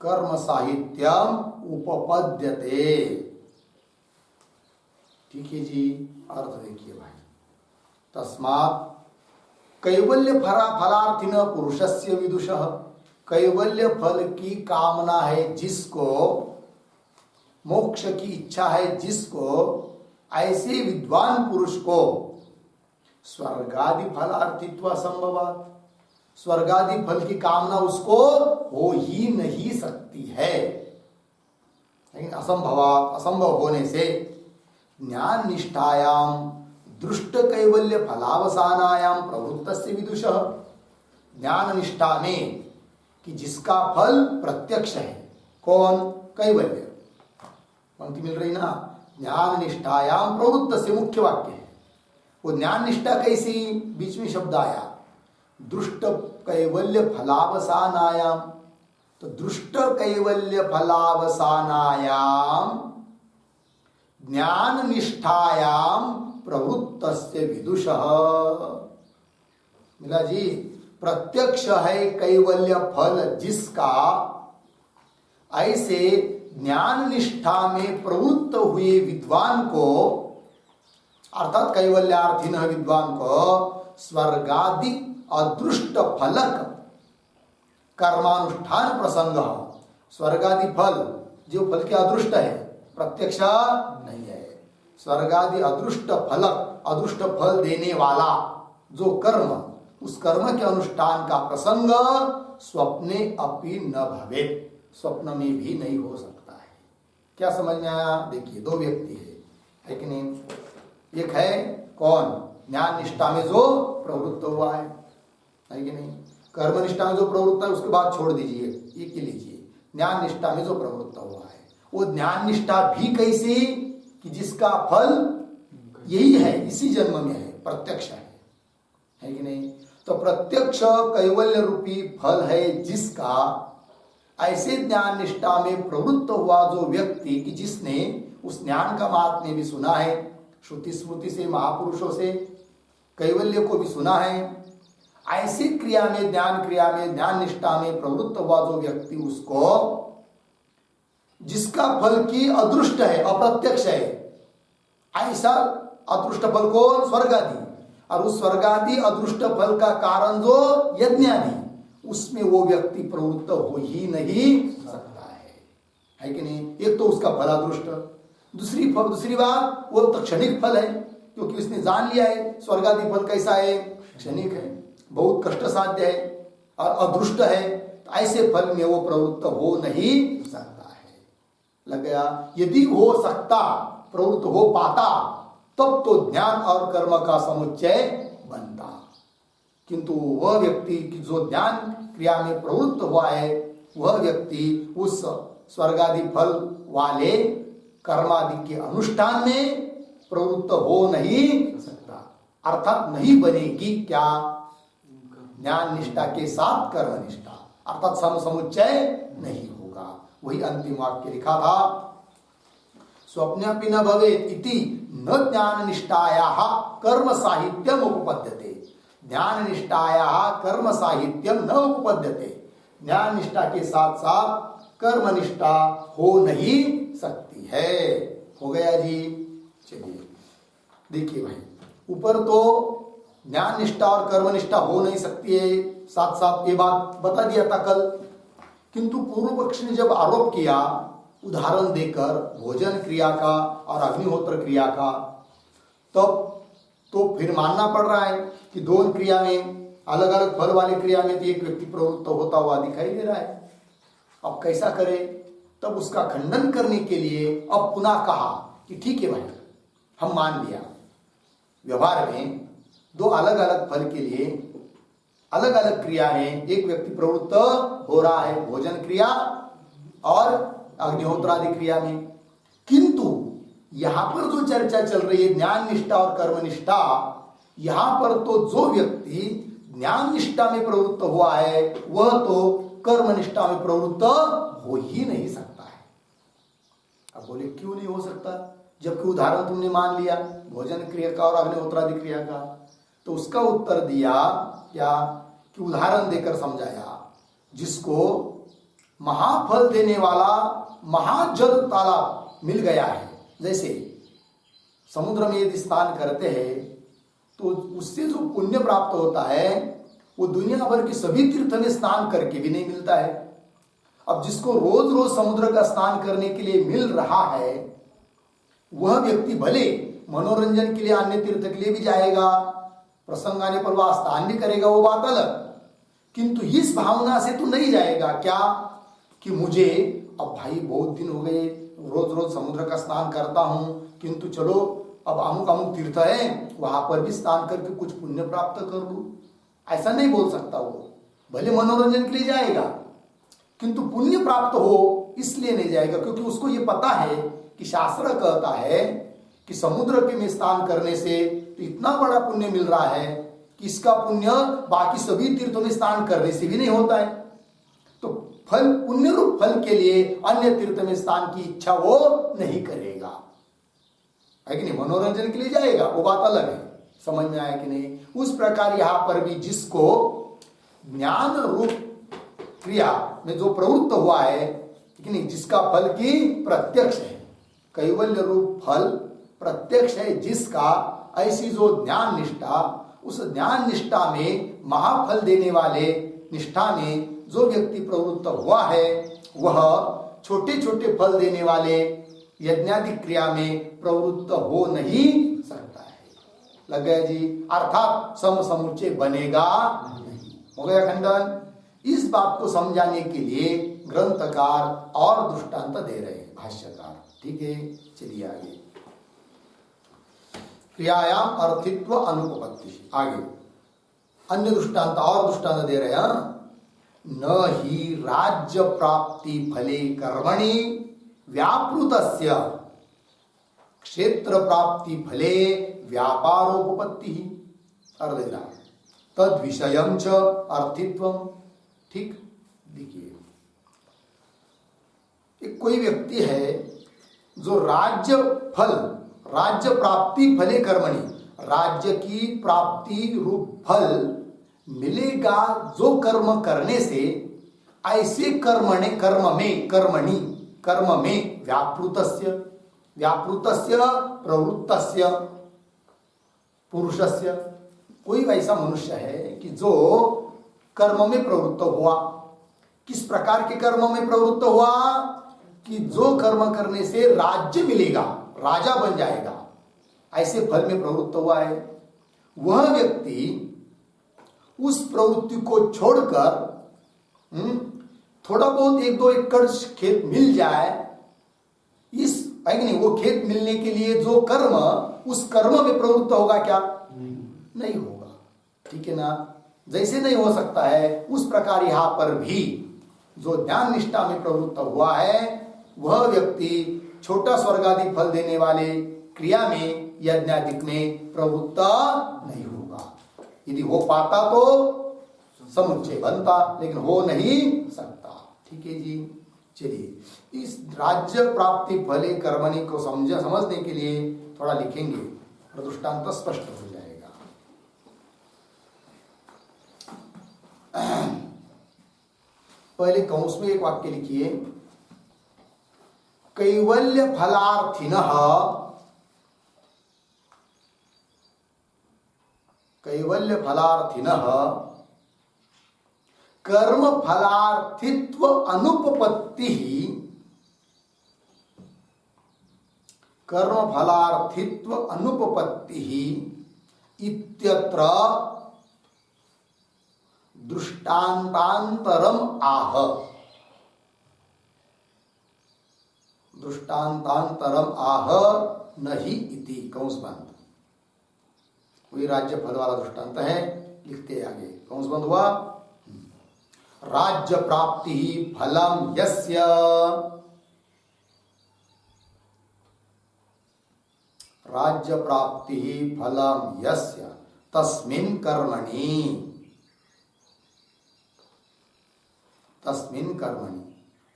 कर्म साहित्यम उपपद्यते। ठीक है जी, अर्थ देखिए भाई। तस्मात् कैवल्य फलार्थिन पुरुषस्य विदुषः, कैवल्य फल की कामना है जिसको, मोक्ष की इच्छा है जिसको, ऐसे विद्वान पुरुष को स्वर्गादि फलार्थित्व असंभवात्, स्वर्ग आदि फल की कामना उसको हो ही नहीं सकती है। लेकिन असंभव होने से ज्ञान निष्ठायाम दृष्ट कैवल्य फलावसानायाम प्रवृत्तस्य विदुषः, ज्ञान निष्ठा में कि जिसका फल प्रत्यक्ष है, कौन? कैवल्य। पंक्ति मिल रही ना, ज्ञान निष्ठायाम प्रवृत्त से मुख्य वाक्य है। वो ज्ञान निष्ठा कैसी? बीच में शब्द आया दृष्ट कैवल्य फलावसानायाम, तो दृष्ट कैवल्य फलावसानायाम ज्ञान निष्ठायाम प्रवृत्तस्य विदुषः। मिला जी, प्रत्यक्ष है कैवल्य फल जिसका, ऐसे ज्ञान निष्ठा में प्रवृत्त हुए विद्वान को, अर्थात कैवल्यार्थिन विद्वान को स्वर्गादि अदृष्ट फलक कर्मानुष्ठान प्रसंग, स्वर्गादि फल जो फल के अदृष्ट है, प्रत्यक्ष नहीं है, स्वर्गादि अदृष्ट फलक, अदृष्ट फल देने वाला जो कर्म, उस कर्म के अनुष्ठान का प्रसंग स्वप्ने अपि न भवेत्, स्वप्न में भी नहीं हो सकता है। क्या समझ में आया? देखिए, दो व्यक्ति है कि नहीं? एक है कौन? ज्ञान निष्ठा में जो प्रवृत्त हुआ है कि नहीं? कर्म निष्ठा में जो प्रवृत्त है उसके बाद छोड़ दीजिए, एक ही लीजिए। ज्ञान निष्ठा में जो प्रवृत्त हुआ है, वो ज्ञान निष्ठा भी कैसी कि जिसका फल यही है, इसी जन्म में है, प्रत्यक्ष है कि नहीं? तो प्रत्यक्ष कैवल्य रूपी फल है जिसका, ऐसे ज्ञान निष्ठा में प्रवृत्त हुआ जो व्यक्ति कि जिसने उस ज्ञान का महात्म्य भी सुना है, श्रुति स्मृति से, महापुरुषों से, कैवल्य को भी सुना है, ऐसी क्रिया में, ज्ञान क्रिया में, ज्ञान निष्ठा में प्रवृत्त हुआ जो व्यक्ति, उसको जिसका फल की अदृष्ट है, अप्रत्यक्ष है, ऐसा अदृष्ट फल कौन? स्वर्गादि। और उस स्वर्गादि अदृष्ट फल का कारण जो यज्ञादि, उसमें वो व्यक्ति प्रवृत्त हो ही नहीं सकता है कि नहीं? एक तो उसका फल अदृष्ट, दूसरी बात वो तो क्षणिक फल है, क्योंकि उसने जान लिया है स्वर्गादि फल कैसा है, क्षणिक है, बहुत कष्ट साध्य है और अदृष्ट है, तो ऐसे फल में वो प्रवृत्त हो नहीं सकता है। लग गया? यदि हो सकता, प्रवृत्त हो पाता, तब तो ज्ञान और कर्म का समुच्चय बनता, किंतु वह व्यक्ति की जो ज्ञान क्रिया में प्रवृत्त हुआ है, वह व्यक्ति उस स्वर्गादि फल वाले कर्मादि के अनुष्ठान में प्रवृत्त हो नहीं सकता, अर्थात नहीं बनेगी क्या? ज्ञान निष्ठा के साथ कर्म निष्ठा, अर्थात समुच्चय नहीं होगा। वही अंतिम वाक्य लिखा था, स्वप्नपि न भवेत् इति न ज्ञान निष्ठायाः कर्म साहित्यम उपपद्यते। ज्ञान निष्ठायाः कर्म साहित्यम न उपपद्यते, ज्ञान निष्ठा के साथ साथ कर्म निष्ठा हो नहीं सकती है। हो गया जी? चलिए देखिए भाई, ऊपर तो ज्ञान निष्ठा और कर्म निष्ठा हो नहीं सकती है, साथ साथ ये बात बता दिया था कल, किंतु पूर्व पक्ष ने जब आरोप किया उदाहरण देकर भोजन क्रिया का और अग्निहोत्र क्रिया का, तब तो फिर मानना पड़ रहा है कि दोनों क्रिया में, अलग अलग फल वाली क्रिया में तो एक व्यक्ति प्रवृत्त होता हुआ दिखाई दे रहा है। अब कैसा करे? तब उसका खंडन करने के लिए अब पुनः कहा कि ठीक है भाई, हम मान लिया व्यवहार में दो अलग अलग फल के लिए अलग अलग क्रिया है, एक व्यक्ति प्रवृत्त हो रहा है भोजन क्रिया और अग्निहोत्र आदि क्रिया में, किंतु यहां पर जो चर्चा चल रही है ज्ञान निष्ठा और कर्म निष्ठा, यहां पर तो जो व्यक्ति ज्ञान निष्ठा में प्रवृत्त हुआ है वह तो कर्म निष्ठा में प्रवृत्त हो ही नहीं सकता है। अब बोले क्यों नहीं हो सकता, जबकि उदाहरण तुमने मान लिया भोजन क्रिया का और अग्निहोत्र आदि क्रिया का? तो उसका उत्तर दिया क्या कि उदाहरण देकर समझाया, जिसको महाफल देने वाला महाजल तालाब मिल गया है, जैसे समुद्र में यदि स्नान करते हैं तो उससे जो पुण्य प्राप्त होता है वो दुनिया भर के सभी तीर्थ में स्नान करके भी नहीं मिलता है। अब जिसको रोज रोज समुद्र का स्नान करने के लिए मिल रहा है, वह व्यक्ति भले मनोरंजन के लिए अन्य तीर्थ के लिए भी जाएगा, प्रसंग आने पर वह स्नान भी करेगा, वो बात अलग, किंतु इस भावना से तो नहीं जाएगा क्या कि मुझे अब भाई बहुत दिन हो गए रोज रोज समुद्र का स्नान करता हूं, किंतु चलो अब अमुक अमुक तीर्थ है वहां पर भी स्नान करके कुछ पुण्य प्राप्त कर लूं, ऐसा नहीं बोल सकता। वो भले मनोरंजन के लिए जाएगा किंतु पुण्य प्राप्त हो इसलिए नहीं जाएगा, क्योंकि उसको ये पता है कि शास्त्र कहता है कि समुद्र के में स्नान करने से तो इतना बड़ा पुण्य मिल रहा है कि इसका पुण्य बाकी सभी तीर्थों में स्नान करने से भी नहीं होता है। तो फल पुण्य रूप फल के लिए अन्य तीर्थ में स्नान की इच्छा वो नहीं करेगा, है कि नहीं। मनोरंजन के लिए जाएगा वो बात अलग है, समझ में आया कि नहीं। उस प्रकार यहां पर भी जिसको ज्ञान रूप क्रिया में जो प्रवृत्त हुआ है कि नहीं, जिसका फल की प्रत्यक्ष है, कैवल्य रूप फल प्रत्यक्ष है जिसका, ऐसी जो ज्ञान निष्ठा, उस ज्ञान निष्ठा में महाफल देने वाले निष्ठा में जो व्यक्ति प्रवृत्त हुआ है वह छोटे छोटे फल देने वाले यज्ञादि क्रिया में प्रवृत्त हो नहीं सकता है। लग गया जी, अर्थात सम समुच्चय बनेगा नहीं। हो गया खंडन। इस बात को समझाने के लिए ग्रंथकार और दृष्टांत दे रहे हैं भाष्यकार, ठीक है। चलिए आगे, क्रियायाम अर्थित्व अनुपपत्ति, आगे अन्य दृष्टांत और दृष्टांत दे रहे हैं। न ही राज्य प्राप्ति फले कर्मणि व्यापृतस्य क्षेत्र प्राप्ति फले व्यापारोपपत्ति, अर्धेरा तद विषयम च अर्थित्वम। ठीक, देखिए एक कोई व्यक्ति है जो राज्य फल, राज्य प्राप्ति फले कर्मणि, राज्य की प्राप्ति रूप फल मिलेगा जो कर्म करने से, ऐसे कर्मणे कर्म में व्यापृतस्य प्रवृत्तस्य पुरुषस्य, कोई वैसा मनुष्य है कि जो कर्म में प्रवृत्त हुआ। किस प्रकार के कर्म में प्रवृत्त हुआ कि जो कर्म करने से राज्य मिलेगा, राजा बन जाएगा, ऐसे फल में प्रवृत्त हुआ है। वह व्यक्ति उस प्रवृत्ति को छोड़कर थोड़ा बहुत 1-2 एकड़ खेत मिल जाए, इस है कि नहीं, वो खेत मिलने के लिए जो कर्म, उस कर्म में प्रवृत्त होगा क्या? नहीं होगा, ठीक है ना। जैसे नहीं हो सकता है उस प्रकार यहां पर भी जो ज्ञान निष्ठा में प्रवृत्त हुआ है वह व्यक्ति छोटा स्वर्ग आदि फल देने वाले क्रिया में, यज्ञादिक में प्रवृत्त नहीं होगा। यदि हो पाता तो समुच्चय बनता, लेकिन हो नहीं सकता, ठीक है जी। चलिए इस राज्य प्राप्ति फले कर्मणि को समझने के लिए थोड़ा लिखेंगे, दृष्टांत स्पष्ट हो जाएगा। पहले कंस में एक वाक्य लिखिए, कैवल्य फलार्थिनः कर्म फलार्थित्व अनुपपत्ति इत्यत्र दृष्टान्तांतरम आह नहीं इति, कंस बंद। कोई राज्य फल वाला दृष्टांत है, लिखते आगे, कंस बंद हुआ। राज्य प्राप्ति फलम यस्य, राज्य प्राप्ति फलम यस्य तस्मिन् कर्मणि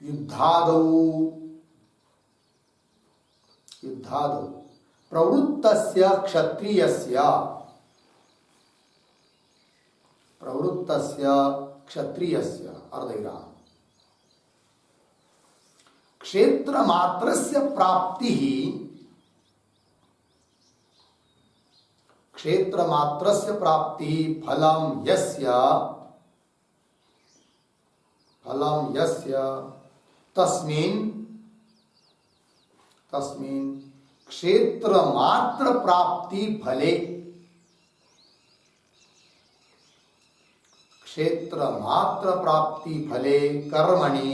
युद्धादौ प्रवृत्तस्य क्षत्रियस्य अर्धविराम क्षेत्र मात्रस्य प्राप्ति फलम यस्य तस्मिन् क्षेत्र मात्र प्राप्ति फले क्षेत्र मात्र प्राप्ति फले कर्मणि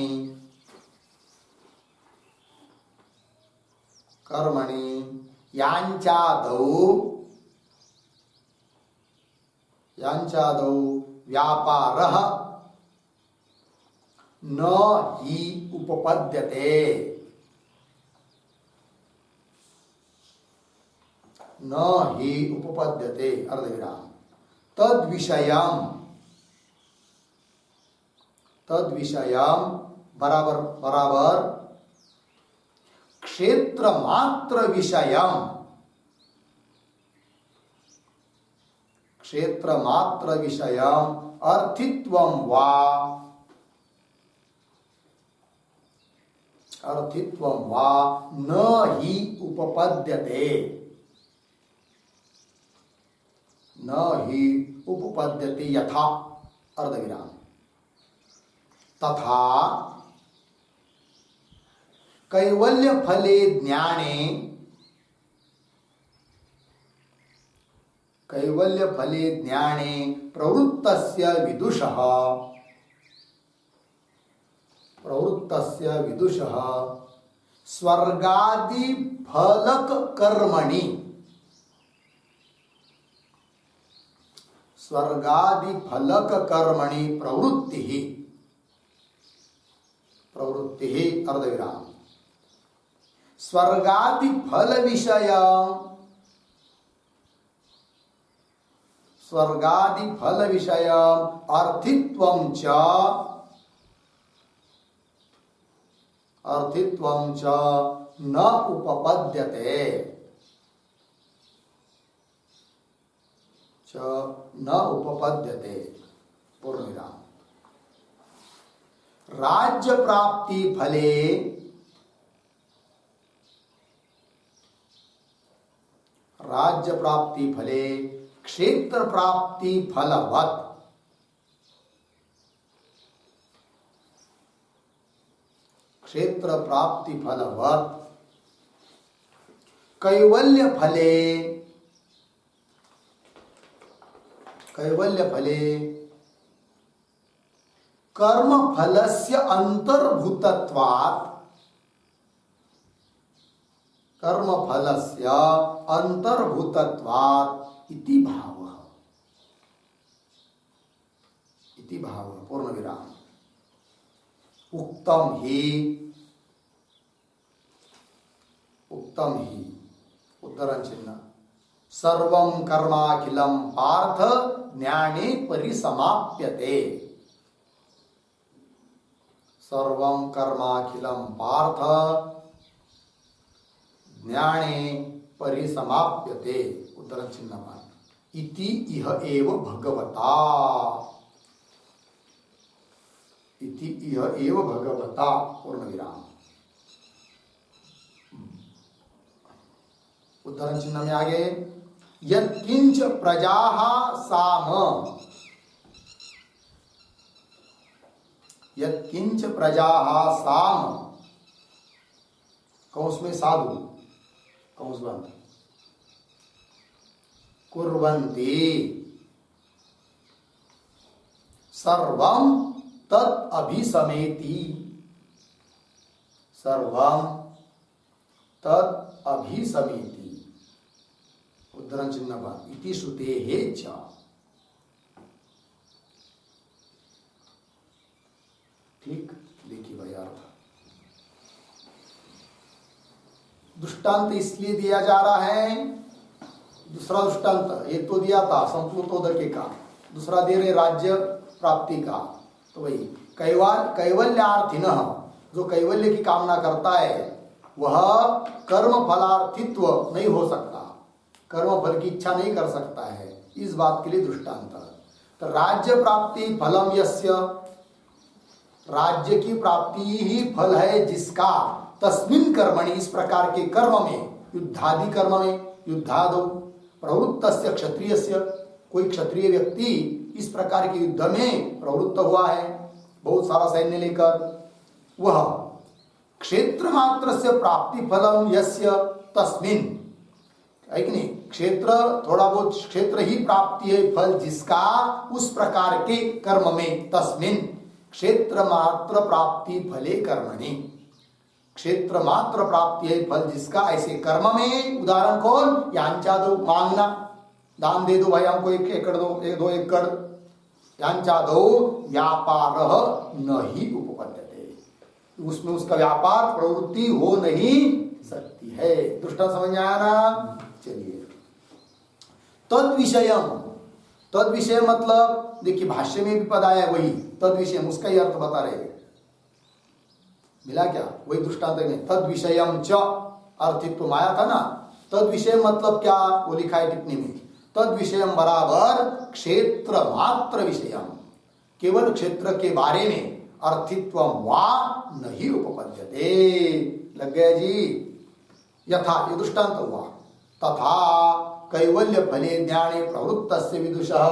यांचादौ व्यापारः न हि उपपद्यते अर्धविराम तद्विषयम् बराबर क्षेत्र मात्र विषयम् अर्थित्वं वा न हि उपपद्यते यथा अर्धविराम तथा कैवल्य फले ज्ञाने प्रवृत्तस्य विदुषः स्वर्गादि फलक कर्मणि प्रवृत्ति अर्धविराम स्वर्गादि फल विषय अर्थित्वं च न उपपद्यते पूर्णविराम राज्य प्राप्ति फले क्षेत्र प्राप्ति फलवत् कैवल्य फले कर्म फलस्य अंतर्भूतत्वात् इति भाव पूर्णविराम उक्तम ही उद्धरण चिन्ह सर्वं कर्माखिलं पार्थ ज्ञाने परिसमाप्यते सर्वं कर्माखिलं पार्थ ज्ञाने परिसमाप्यते उद्धरण चिन्ह इति इह एव भगवता पूर्णविराम उद्धरण चिन्ह में आगे यत्किंच प्रजाः साम कौंस में साधु कौंस बंद कुर्वन्ति सर्वं तत् अभिसमेति उद्धरण चिन्ह इति श्रुतेः च ठीक देखिए भाई अर्थ दृष्टांत इसलिए दिया जा रहा है दूसरा दृष्टांत एक तो दिया था संप्लुतोदके का दूसरा दे रहे राज्य प्राप्ति का तो वही कैवल्यार्थिनः जो कैवल्य की कामना करता है वह कर्म फलार्थित्व नहीं हो सकता कर्म फल की इच्छा नहीं कर सकता है इस बात के लिए दृष्टांत तो राज्य प्राप्ति फलम यस्य राज्य की प्राप्ति ही फल है जिसका तस्मिन् कर्मणि इस प्रकार के कर्म में युद्धादि कर्म में युद्धादौ प्रवृत्तस्य क्षत्रियस्य कोई क्षत्रिय व्यक्ति इस प्रकार के युद्ध में प्रवृत्त हुआ है बहुत सारा सैन्य लेकर वह क्षेत्र मात्र से प्राप्ति फलम यस्य तस्मिन् है कि नहीं। क्षेत्र थोड़ा बहुत क्षेत्र ही प्राप्ति है फल जिसका, उस प्रकार के कर्म में, तस्मिन क्षेत्र मात्र प्राप्ति फले कर्मणि, क्षेत्र मात्र प्राप्ति है फल जिसका ऐसे कर्म में। उदाहरण कौन, यांचा दो, मांगना, दान दे दो भाई हमको 1 एकड़ दो, 2 एकड़, यांचा दो व्यापार नहीं उपपद्यते, उसमें उसका व्यापार प्रवृत्ति हो नहीं सकती है। दृष्टांत समझ में आया ना। चलिए, तद विषयम, तद विषय मतलब देखिए भाष्य में भी पद आया वही तद विषय, उसका ही अर्थ बता रहे हैं। मिला क्या, वही दृष्टांत में तद विषयम च अर्थित्व आया था ना। तद विषय मतलब क्या, वो लिखा है टिप्पणी में, तद विषयम बराबर क्षेत्र मात्र विषयम, केवल क्षेत्र के बारे में अर्थित्व वा नहीं उपपद्यते। लग गया जी। यथा, ये दृष्टांत हुआ। तथा कैवल्य फले ज्ञाने प्रवृत्तस्य विदुषः,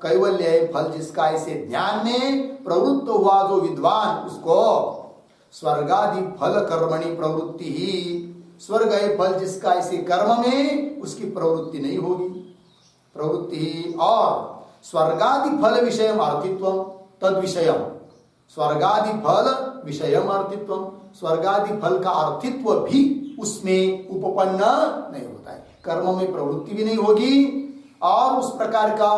कैवल्य है फल जिसका ऐसे ज्ञान में प्रवृत्त हुआ जो विद्वान, उसको स्वर्गादि फल कर्मणि प्रवृत्ति ही, स्वर्ग है फल जिसका ऐसे कर्म में उसकी प्रवृत्ति नहीं होगी, प्रवृत्ति ही। और स्वर्गादि फल विषयम अर्थित्वम तद विषयम, स्वर्गादि फल विषयम अर्थित्वम, स्वर्गादि फल का अर्थित्व भी उसमें उपपन्न नहीं होता है, कर्म में प्रवृत्ति भी नहीं होगी, और उस प्रकार का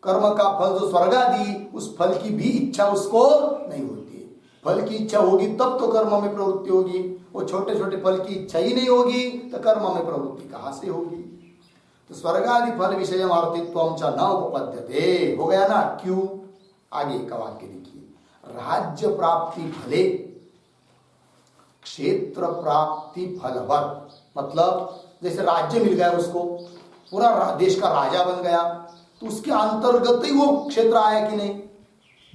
कर्म का फल जो स्वर्गादि, उस फल की भी इच्छा उसको नहीं होती है। फल की इच्छा होगी तब तो कर्म में प्रवृत्ति होगी, वो छोटे छोटे फल की इच्छा ही नहीं होगी तो कर्म में प्रवृत्ति कहां से होगी। तो स्वर्गादि फल विषय अर्थित्वम च न उपपद्यते, हो गया ना। क्यों, आगे का वाक्य देखिए, राज्य प्राप्ति फले क्षेत्र प्राप्ति फलवत, मतलब जैसे राज्य मिल गया उसको, पूरा देश का राजा बन गया, तो उसके अंतर्गत ही वो क्षेत्र आया कि नहीं,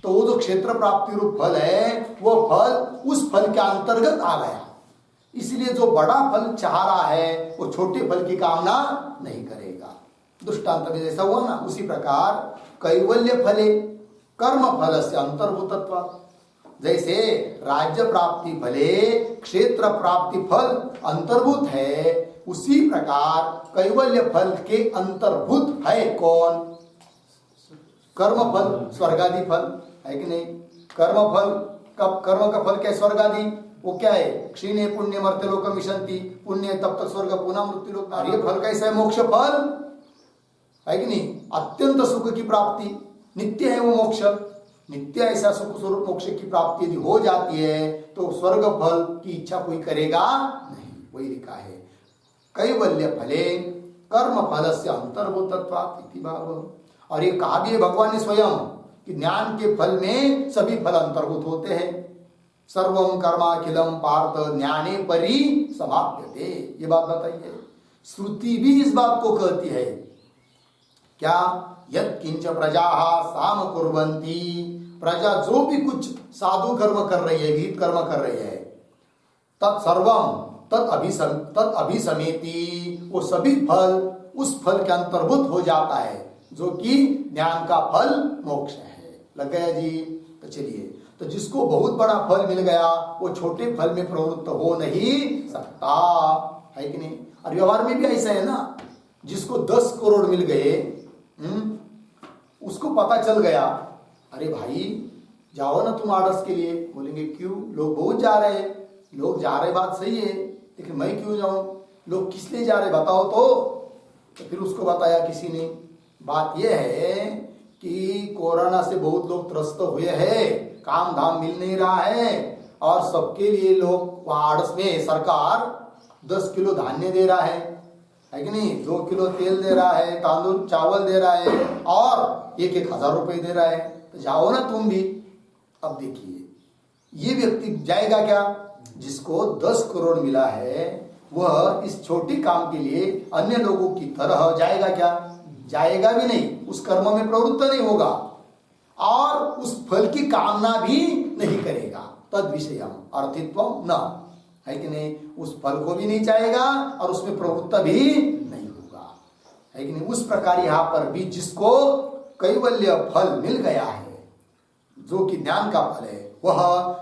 तो वो जो क्षेत्र प्राप्ति रूप फल है वो फल उस फल के अंतर्गत आ गया। इसलिए जो बड़ा फल चाह रहा है वो छोटे फल की कामना नहीं करेगा। दृष्टांत में जैसा हुआ ना, उसी प्रकार कैवल्य फले कर्म फल से अंतर्भूतत्व, जैसे राज्य प्राप्ति फले क्षेत्र प्राप्ति फल अंतर्भूत है, उसी प्रकार कैवल्य फल के अंतर्भूत है कौन, कर्म फल, स्वर्गादि फल है कि नहीं। कर्म फल का, कर्म का फल क्या है, स्वर्गादि, वो क्या है, क्षीणे पुण्य मर्त्यलोक मिशंति, पुण्य तब तक स्वर्ग पुनः मृत्युलोक। ये फल कैसा है, मोक्ष फल है कि नहीं, अत्यंत सुख की प्राप्ति, नित्य है वो मोक्ष, नित्य ऐसा सुख स्वरूप मोक्ष की प्राप्ति यदि हो जाती है तो स्वर्ग फल की इच्छा कोई करेगा नहीं, वही लिखा है कैवल्य फले कर्म फल से अंतर्भूतत्वात् इति भाव। और ये कहा भी है भगवान ने स्वयं कि ज्ञान के फल में सभी फल अंतर्भूत होते हैं। सर्वम कर्माखिलम पार्थ ज्ञाने परि समाप्यते, ये बात बताइए। श्रुति भी इस बात को कहती है, क्या, यत् किंच प्रजाः साम कुर्वन्ति, प्रजा जो भी कुछ साधु कर्म कर रही है, विहित कर्म कर रही है, तत्सर्वम तत् अभिसमेति, वो सभी फल उस फल के अंतर्भूत हो जाता है जो कि ज्ञान का फल मोक्ष है। लग गया जी। तो चलिए, तो जिसको बहुत बड़ा फल मिल गया वो छोटे फल में प्रवृत्त हो नहीं सकता, है कि नहीं। और व्यवहार में भी ऐसा है ना, जिसको 10 करोड़ मिल गए, उसको पता चल गया, अरे भाई जाओ ना तुम आर्डर्स के लिए, बोलेंगे क्यों, लोग बहुत जा रहे हैं, लोग जा रहे, बात सही है, लेकिन मैं क्यों जाऊं, लोग किस लिए जा रहे बताओ तो फिर उसको बताया किसी ने, बात यह है कि कोरोना से बहुत लोग त्रस्त हुए हैं, काम धाम मिल नहीं रहा है, और सबके लिए लोग आर्डर्स में सरकार 10 किलो धान्य दे रहा है कि नहीं, 2 किलो तेल दे रहा है, तांदूल चावल दे रहा है, और 1,000 रुपए दे रहा है, तो जाओ ना तुम भी। अब देखिए, ये व्यक्ति जाएगा क्या, जिसको 10 करोड़ मिला है वह इस छोटी काम के लिए अन्य लोगों की तरह जाएगा क्या, जाएगा भी नहीं, उस कर्म में प्रवृत्त नहीं होगा और उस फल की कामना भी नहीं करेगा। तद विषयम अर्थित्वम न, है कि नहीं, उस फल को भी नहीं चाहेगा और उसमें प्रवृत्त भी नहीं होगा, है कि नहीं। उस प्रकार यहाँ पर भी जिसको कैवल्य फल मिल गया है जो कि ज्ञान का फल है, वह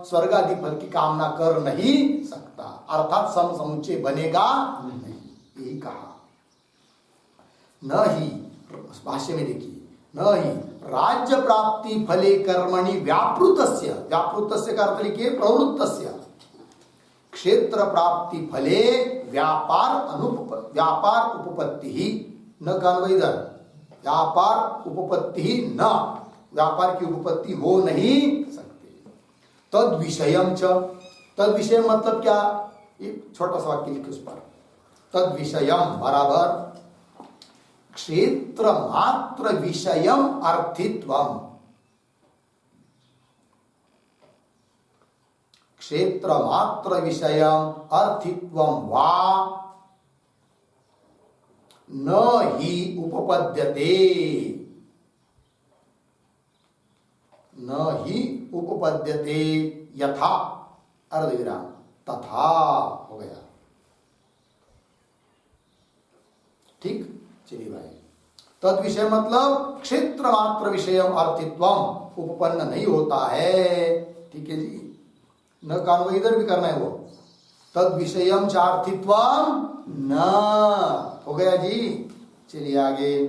स्वर्गादि फल की कामना कर नहीं सकता, अर्थात सम समुच्चय बनेगा नहीं, यही कहा। न ही, भाष्य में देखिए, न ही राज्य प्राप्ति फले कर्मणि व्यापृतस्य, व्यापृतस्य का अर्थ लिखिए प्रवृत्तस्य, क्षेत्र प्राप्ति फले व्यापार उपपत्ति ही न कान्वय इधर, व्यापार उपपत्ति ही न, व्यापार की उपपत्ति हो नहीं सकती। तद विषयम च, तद विषय मतलब क्या, एक छोटा सा वाक्य लिखिए उस पर, तद विषयम बराबर क्षेत्र मात्र विषयम अर्थित्वम, क्षेत्र मात्र विषयम अर्थित्वम वा न ही उपपद्यते, न ही उपपद्यते यथा, अर्धविराम तथा हो गया। ठीक, चलिए भाई, तद विषय मतलब क्षेत्र मात्र विषयम अर्थित्वम, उपपन्न नहीं होता है। ठीक है जी, न कानून इधर भी करना है वो, तद विषयम चार्थित्वम न, हो गया जी। चलिए आगे,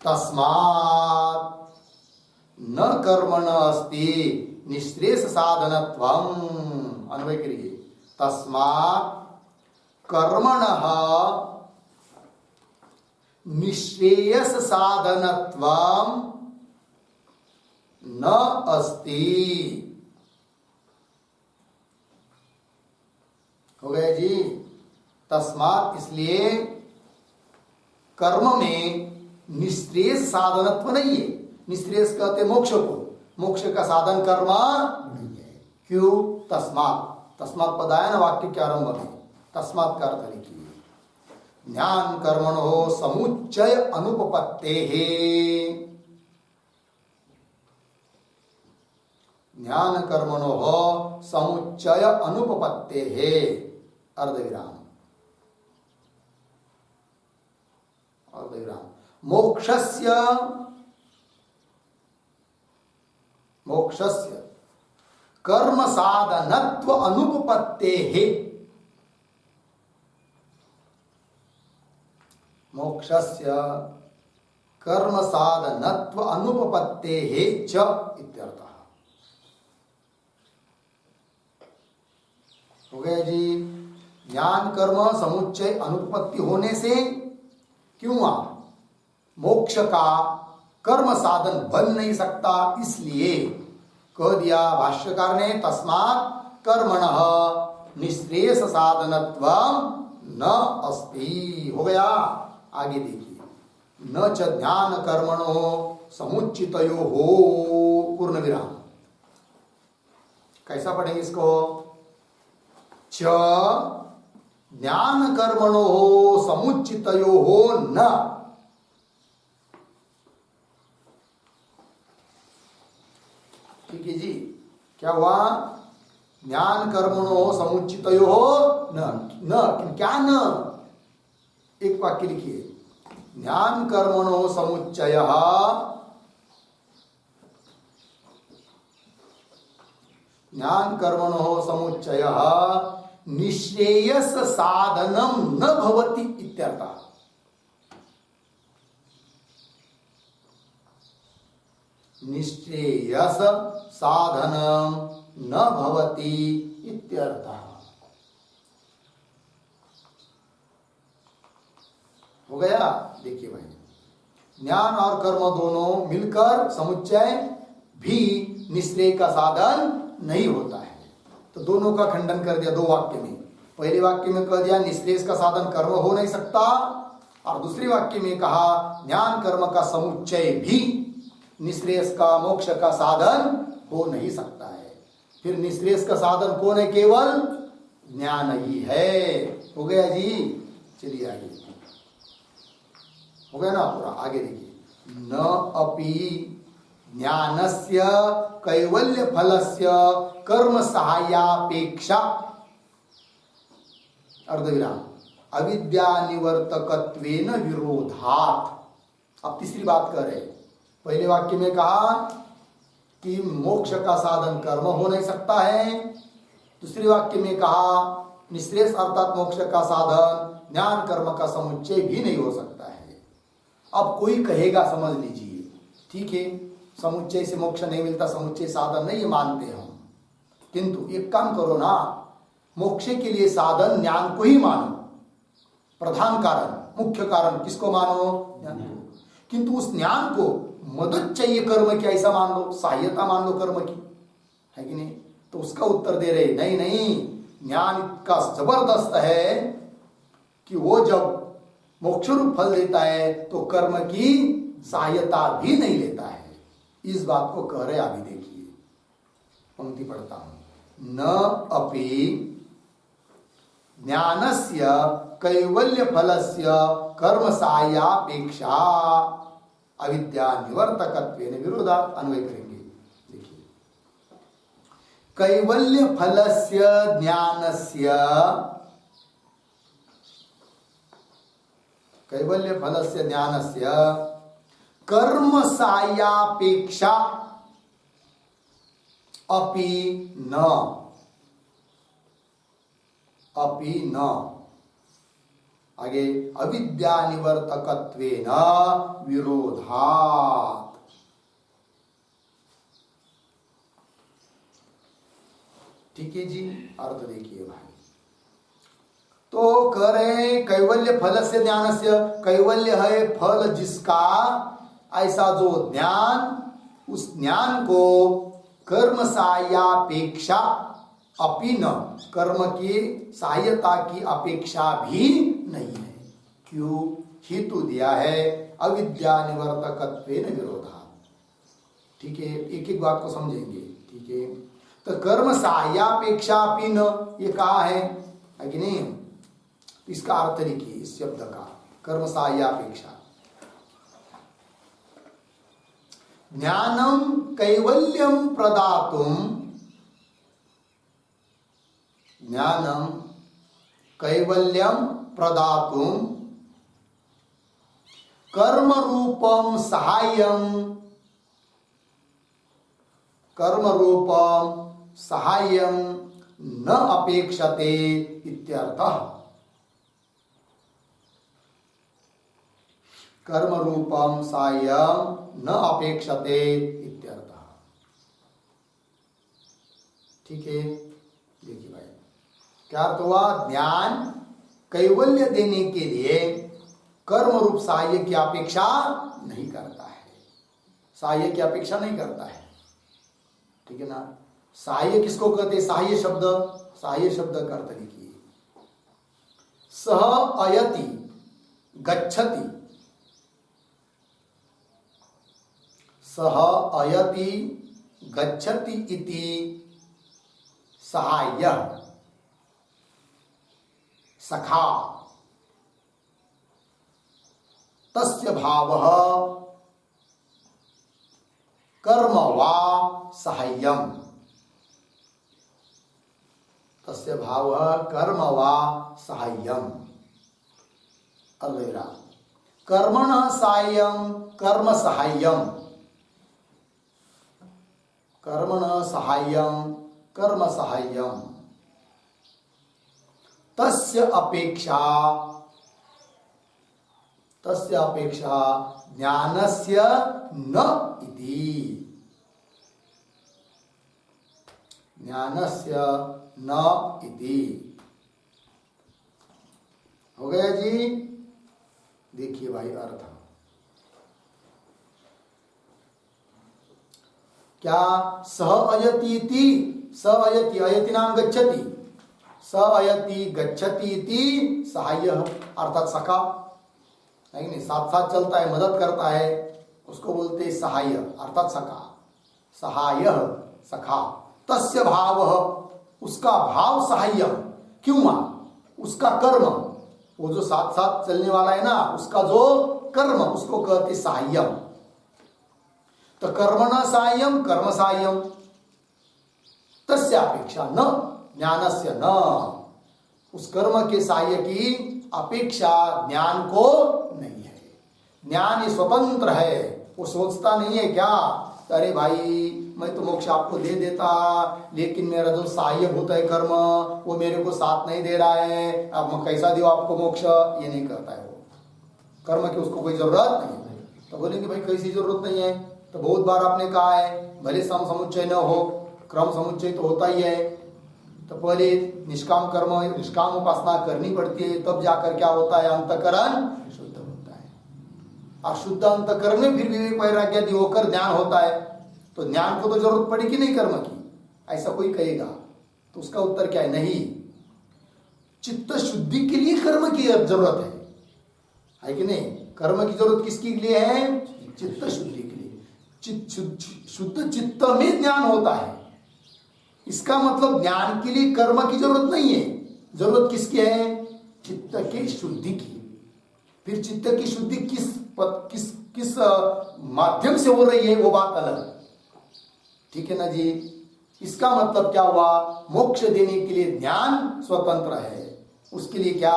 तस्मात् न कर्मण अस्ति निःश्रेयस साधनत्वम, अन्वय करिए, तस्मात् कर्मणः निःश्रेयस साधनत्वम न अस्ति, हो गया जी। तस्मात् इसलिए कर्म में निःश्रेयस साधनत्व नहीं है, निःश्रेयस कहते मोक्ष को, मोक्ष का साधन कर्म नहीं है। क्यों, तस्मात्, तस्मात् पद आया ना वाक्य के आरंभ में, तस्मात् का अर्थ लिखिए, ज्ञान कर्मणो समुच्चय अनुपपत्तेः, ज्ञान कर्मणो समुच्चय अनुपपत्तेः, अर्धविराम, अर्धविराम, मोक्षस्य, मोक्षस्य कर्म साधनत्व अनुपपत्तेः, मोक्षस्य कर्म साधनत्व अनुपपत्तेः च इत्यर्थः, हो गया जी। ज्ञान कर्म समुच्चय अनुपपत्ति होने से क्यों हुआ, मोक्ष का कर्म साधन बन नहीं सकता, इसलिए कह दिया भाष्यकार ने, तस्मात् कर्मणः निःश्रेयस साधनत्वम न अस्ति, हो गया। आगे देखिए, न च ज्ञान कर्मणो समुच्चितयोः, पूर्ण विराम, कैसा पढ़ेंगे इसको, च ज्ञान कर्मणो समुच्चितयोः न, ठीक है जी, क्या हुआ, ज्ञान कर्मणो समुच्चितयोः न, क्या न, एक वाक्य लिखिए, ज्ञान कर्मणो समुच्चयः, ज्ञान कर्मणो समुच्चयः निःश्रेयस साधनम न भवति इत्यर्थः, निःश्रेयस साधनम न भवति इत्यर्थः, हो गया। देखिए भाई, ज्ञान और कर्म दोनों मिलकर समुच्चय भी निःश्रेय का साधन नहीं होता है, तो दोनों का खंडन कर दिया दो वाक्य में। पहले वाक्य में कह दिया निःश्रेय का साधन कर्म हो नहीं सकता, और दूसरे वाक्य में कहा ज्ञान कर्म का समुच्चय भी निःश्रेय का मोक्ष का साधन हो नहीं सकता है। फिर निःश्रेय का साधन कौन है, केवल ज्ञान ही है, हो गया जी। चलिए आगे, हो गया ना पूरा, आगे देखिए, न अपि ज्ञानस्य कैवल्य फलस्य कर्म सहायापेक्षा, अर्धविराम, अविद्या निवर्तकत्वेन विरोधात्। अब तीसरी बात कर रहे, पहले वाक्य में कहा कि मोक्ष का साधन कर्म हो नहीं सकता है, दूसरे वाक्य में कहा निःश्रेयस अर्थात मोक्ष का साधन ज्ञान कर्म का समुच्चय भी नहीं हो सकता है। अब कोई कहेगा, समझ लीजिए, ठीक है, समुच्चय से मोक्ष नहीं मिलता, समुच्चय साधन नहीं, ये मानते हम, किंतु एक काम करो ना, मोक्ष के लिए साधन ज्ञान को ही मानो, प्रधान कारण, मुख्य कारण किसको मानो? ज्ञान को। किंतु उस ज्ञान को मदद चाहिए कर्म की, ऐसा मान लो, सहायता मान लो कर्म की, है कि नहीं? तो उसका उत्तर दे रहे नहीं नहीं, ज्ञान का जबरदस्त है कि वो जब मोक्ष रूप फल देता है तो कर्म की सहायता भी नहीं लेता है। इस बात को कह रहे, अभी देखिए, पंक्ति पढ़ता हूं। न अपि ज्ञानस्य कैवल्य फलस्य कर्म सहायापेक्षा अविद्या निवर्तकत्वेन विरोधात्। अन्वय करेंगे, देखिए, कैवल्य फलस्य ज्ञानस्य, कैवल्य फलस्य ज्ञानस्य कर्म सहायापेक्षा अपि न, अपि न, आगे अविद्या निवर्तकत्वेन विरोधात्। ठीक है जी, अर्थ देखिए भाई, तो कह रहे कैवल्य फल से ज्ञान से, कैवल्य है फल जिसका, ऐसा जो ज्ञान, उस ज्ञान को कर्म सहायापेक्षा अपि न, कर्म की सहायता की अपेक्षा भी नहीं है। क्यों? हेतु दिया है अविद्या निवर्तकत्वेन विरोधात्। ठीक है, एक एक बात को समझेंगे, ठीक है। तो कर्म सहायापेक्षा अपि न, ये कहा है कि नहीं? इसका अर्थ लिखिए इस शब्द का, कर्म सहायापेक्षा। ज्ञानम कैवल्यम प्रदातुम, ज्ञानम कैवल्यम प्रदातुम कर्म रूपम सहायम, कर्म रूपम सहायम न अपेक्षते इत्यर्थः। कर्म रूपम सहायम न अपेक्षते इत्यर्थः। ठीक है, देखिए भाई, क्या अर्थ हुआ? ज्ञान कैवल्य देने के लिए कर्म रूप सहाय की अपेक्षा नहीं करता है, सहाय की अपेक्षा नहीं करता है। ठीक है ना? सहाय किसको कहते हैं? सहाय शब्द, सहाय शब्द का अर्थ लिखिए, सह अयति गच्छति, सह अयति गच्छति इति सहाय, सखा, तस्य भावः कर्म वा सहाय्यम, तस्य भावः कर्म वा सहाय्यम। अल्वेरा कर्मणः सहाय्यम कर्म सहाय्यम, कर्मणः सहाय्यम कर्म सहाय्यम, तस्य अपेक्षा, तस्य अपेक्षा ज्ञानस्य न इति, ज्ञानस्य न इति। हो गया जी? देखिए भाई अर्थ क्या? सह अयति इति, स अयति, अयति नाम गच्छति, स अयति गच्छति इति सहाय, अर्थात सखा, है नहीं? साथ साथ चलता है, मदद करता है, उसको बोलते हैं सहाय, अर्थात सखा, सहाय, सखा। तस्य भाव, उसका भाव सहाय्यम, क्यों? उसका कर्म, वो जो साथ साथ चलने वाला है ना, उसका जो कर्म, उसको कहते सहाय्यम। तो कर्मणा सहाय्यम कर्म सहाय्यम, तस्य अपेक्षा न ज्ञानस्य न, उस कर्म के सहाय की अपेक्षा ज्ञान को नहीं है। ज्ञान ये स्वतंत्र है, वो सोचता नहीं है क्या, अरे भाई मैं तो मोक्ष आपको दे देता, लेकिन मेरा जो सहायक होता है कर्म, वो मेरे को साथ नहीं दे रहा है, अब मैं कैसा दूं आपको मोक्ष, ये नहीं कहता है वो। कर्म की उसको कोई जरूरत नहीं है। तो बोलेंगे भाई कैसी जरूरत नहीं है, तो बहुत बार आपने कहा है भले सम समुच्चय न हो, क्रम समुच्चय तो होता ही है। तो पहले निष्काम कर्म, निष्काम उपासना करनी पड़ती है, तब जाकर क्या होता है, अंतकरण शुद्ध होता है। और शुद्ध अंतकरण में फिर विवेक वैराग्य आदि होकर ज्ञान होता है। तो ज्ञान को तो जरूरत पड़ेगी नहीं कर्म की, ऐसा कोई कहेगा तो उसका उत्तर क्या है, नहीं। चित्त शुद्धि के लिए कर्म की जरूरत है कि नहीं? कर्म की जरूरत किसके लिए है? चित्त शुद्धि के लिए। शुद्ध चित्त में ज्ञान होता है। इसका मतलब ज्ञान के लिए कर्म की जरूरत नहीं है। जरूरत किसकी है? चित्त की शुद्धि की। फिर चित्त की शुद्धि किस माध्यम से हो रही है वो बात अलग, ठीक है ना जी। इसका मतलब क्या हुआ, मोक्ष देने के लिए ज्ञान स्वतंत्र है, उसके लिए क्या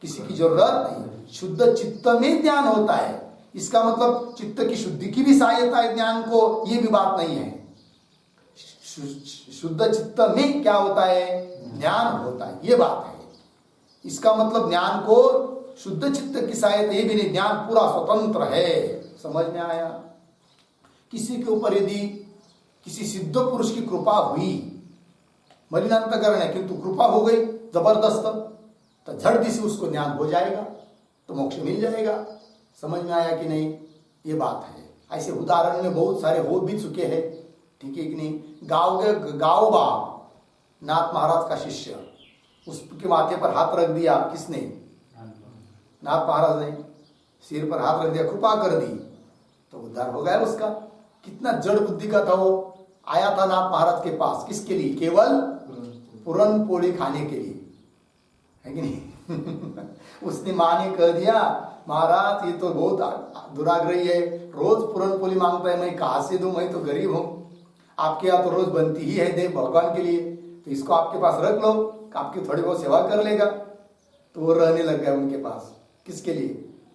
किसी की जरूरत नहीं। शुद्ध चित्त में ज्ञान होता है, इसका मतलब चित्त की शुद्धि की भी सहायता है ज्ञान को, ये भी बात नहीं है। शुद्ध चित्त में क्या होता है, ज्ञान होता है, ये बात है। इसका मतलब ज्ञान को शुद्ध चित्त की सहायता ये भी नहीं, ज्ञान पूरा स्वतंत्र है। समझ में आया? किसी के ऊपर यदि किसी सिद्ध पुरुष की कृपा हुई, मलिनांतकरण है किंतु कृपा हो गई जबरदस्त, तो झट से उसको ज्ञान हो जाएगा, तो मोक्ष मिल जाएगा। समझ में आया कि नहीं? ये बात है। ऐसे उदाहरण में बहुत सारे हो भी चुके हैं, ठीक है कि नहीं। गाओबा नाथ महाराज का शिष्य, उसके माथे पर हाथ रख दिया, किसने? नाथ महाराज ने सिर पर हाथ रख दिया, कृपा कर दी, तो उद्धार हो गया उसका। कितना जड़ बुद्धि का था वो। आया था नाथ महाराज के पास किसके लिए? केवल पूरन पोड़ी खाने के लिए, है कि नहीं? उसने माँ ने कह दिया, महाराज ये तो बहुत दुराग्रही है, रोज पूरन पोली मांगता है, मैं कहाँ से दूं, मैं तो गरीब हूं। आपके यहाँ तो रोज बनती ही है दे भगवान के लिए, तो इसको आपके पास रख लो, आपकी थोड़ी बहुत सेवा कर लेगा। तो वो रहने लग गया उनके पास, किसके लिए?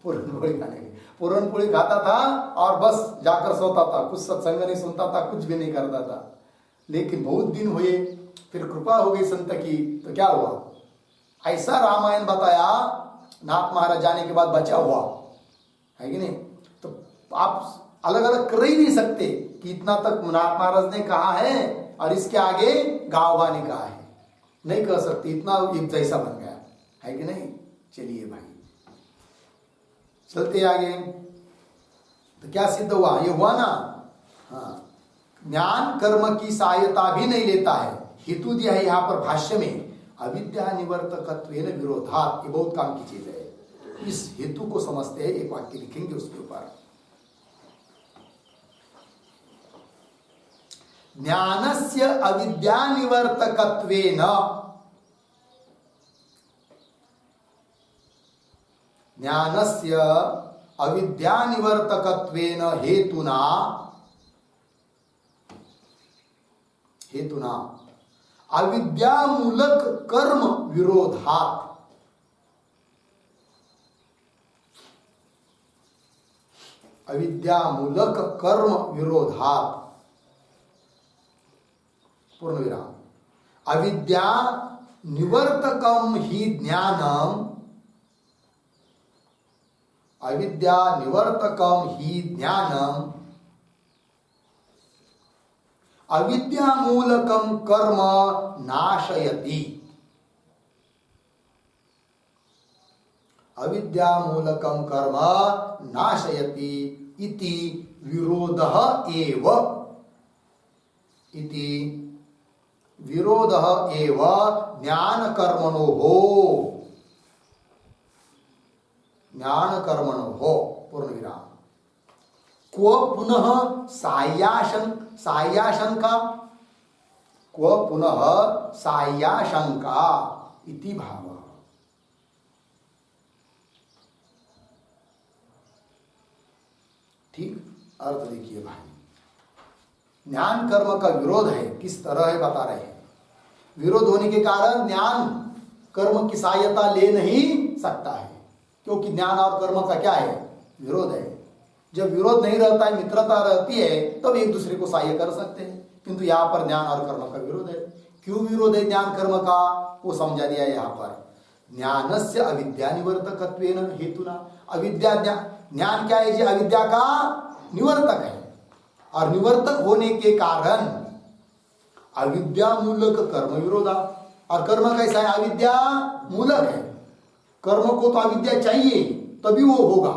पूरन पोली खाने के लिए। पूरन पोली खाता था और बस जाकर सोता था, कुछ सत्संग नहीं सुनता था, कुछ भी नहीं करता था। लेकिन बहुत दिन हुए, फिर कृपा हो गई संत की, तो क्या हुआ? ऐसा रामायण बताया नाथ महाराज जाने के बाद बचा हुआ है कि नहीं। तो आप अलग अलग कर ही नहीं सकते कि इतना तक नाथ महाराज ने कहा है और इसके आगे गाँवबा ने कहा है, नहीं कर सकते, इतना एक जैसा बन गया है कि नहीं। चलिए भाई चलते आगे। तो क्या सिद्ध हुआ? ये हुआ ना, हाँ, ज्ञान कर्म की सहायता भी नहीं लेता है। हेतु दिया है यहाँ पर भाष्य में, अविद्या निवर्तकत्वेन विरोधात्, ये बहुत काम की चीज है। इस हेतु को समझते हैं, एक वाक्य लिखेंगे उसके ऊपर। ज्ञानस्य अविद्या निवर्तकत्वेन, ज्ञानस्य अविद्या निवर्तकत्वेन हेतुना, हेतुना अविद्यामूलक कर्म विरोधात्, अविद्यामूलक कर्म विरोधात्, पूर्ण विराम। अविद्या निवर्तकम ही ज्ञानम, अविद्या निवर्तकम ही ज्ञानम, अविद्यामूलकम कर्म नाशयति, अविद्यामूलकम कर्म नाशयति इति विरोधः एव, इति विरोधः एव ज्ञान कर्मणोः, ज्ञान कर्मणोः, पूर्ण विराम। क्व पुनः साह्याशंका, क्व पुनः साह्याशंका इति भाव। ठीक, अर्थ देखिए भाई। ज्ञान कर्म का विरोध है, किस तरह है बता रहे हैं। विरोध होने के कारण ज्ञान कर्म की सहायता ले नहीं सकता है, क्योंकि ज्ञान और कर्म का क्या है? विरोध है। जब विरोध नहीं रहता है, मित्रता रहती है, तब एक दूसरे को सहाय कर सकते हैं। किंतु यहाँ पर ज्ञान और कर्म का विरोध है। क्यों विरोध है ज्ञान कर्म का, वो समझा दिया यहाँ पर। ज्ञानस्य अविद्या निवर्तकत्वेन हेतुना, अविद्या ज्ञान क्या है जी? अविद्या का निवर्तक है, और निवर्तक होने के कारण अविद्या मूलक कर्म विरोधा। और कर्म कैसा है? अविद्या मूलक है। कर्म को तो अविद्या चाहिए तभी वो होगा,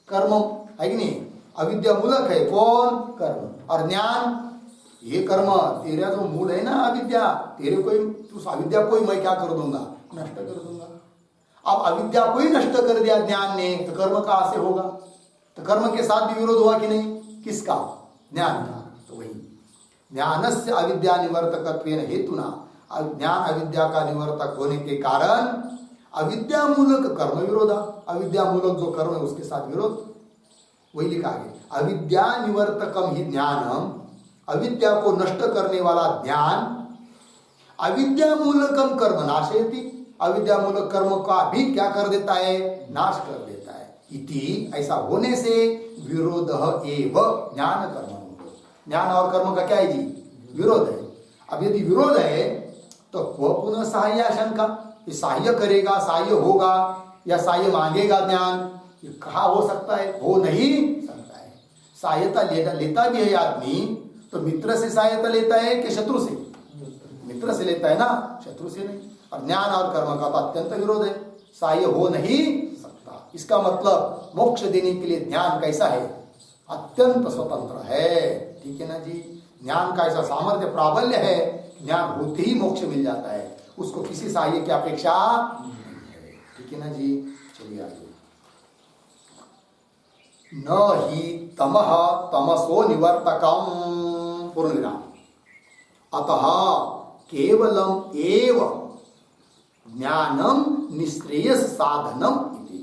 कर्म है कि नहीं? अविद्या मूलक है कौन? कर्म। और ज्ञान, ये कर्म तेरा जो मूल है ना अविद्या, तेरे को तू अविद्या को ही मैं क्या कर दूंगा? नष्ट कर दूंगा। अब अविद्या को ही नष्ट कर दिया ज्ञान ने, तो कर्म कहां से होगा? तो कर्म के साथ भी विरोध हुआ कि नहीं? किसका? ज्ञान का। तो वही ज्ञानस्य अविद्या निवर्तकत्वेन हेतुना, ज्ञान अविद्या का निवर्तक होने के कारण अविद्या मूलक कर्म विरोधा, अविद्या मूलक जो कर्म है उसके साथ विरोध। वही लिखा गया, अविद्या निवर्तकम ही ज्ञानम, अविद्या को नष्ट करने वाला ज्ञान, अविद्या मूलकम कर्म नाशयति, अविद्या मूलक कर्म का भी क्या कर देता है? नाश कर देता है। इति, ऐसा होने से विरोध एव ज्ञान कर्म, ज्ञान और कर्म का क्या है जी? विरोध है। अब यदि विरोध है तो वह पुनः सहाय्य आशंका, ये सहाय्य करेगा, सहाय्य होगा या सहाय्य मांगेगा ज्ञान, ये कहाँ हो सकता है? हो नहीं सकता है। सहायता लेता भी है आदमी तो मित्र से सहायता लेता है कि शत्रु से? मित्र से लेता है ना, शत्रु से नहीं। और ज्ञान और कर्म का तो अत्यंत विरोध है, सहाय्य हो नहीं सकता। इसका मतलब मोक्ष देने के लिए ज्ञान कैसा है? अत्यंत स्वतंत्र है। ठीक है ना जी? ज्ञान का ऐसा सामर्थ्य प्राबल्य है, ज्ञान होते ही मोक्ष मिल जाता है, उसको किसी सहाय्य की अपेक्षा नहीं है। ठीक है ना जी? चलिए आगे। न ही तमः तमसो निवर्तकम, पूर्ण विराम। अतः केवलम एव ज्ञानम निश्रेयस साधनम इति।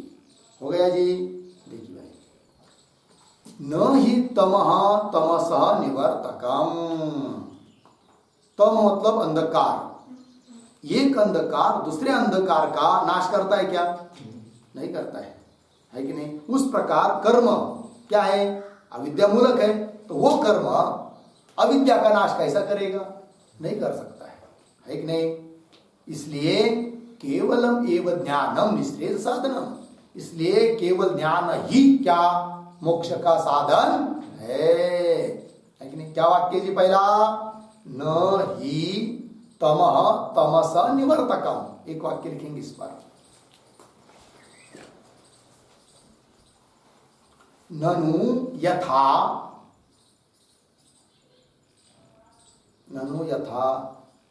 हो गया जी? देखिए भाई, न ही तमः तमसः निवर्तकम, तम मतलब अंधकार, एक अंधकार दूसरे अंधकार का नाश करता है क्या? नहीं करता है कि नहीं? उस प्रकार कर्म क्या है? अविद्या मूलक है, तो वो कर्म अविद्या का नाश कैसा करेगा? नहीं कर सकता है कि नहीं? इसलिए केवलम एव ज्ञानम निश्रेयस साधनम, इसलिए केवल ज्ञान ही क्या मोक्ष का साधन है कि नहीं? क्या वाक्य जी पहला? न ही तमः तमस निवर्तकम, एक वाक्य लिखेंगे इस पर। ननु यथा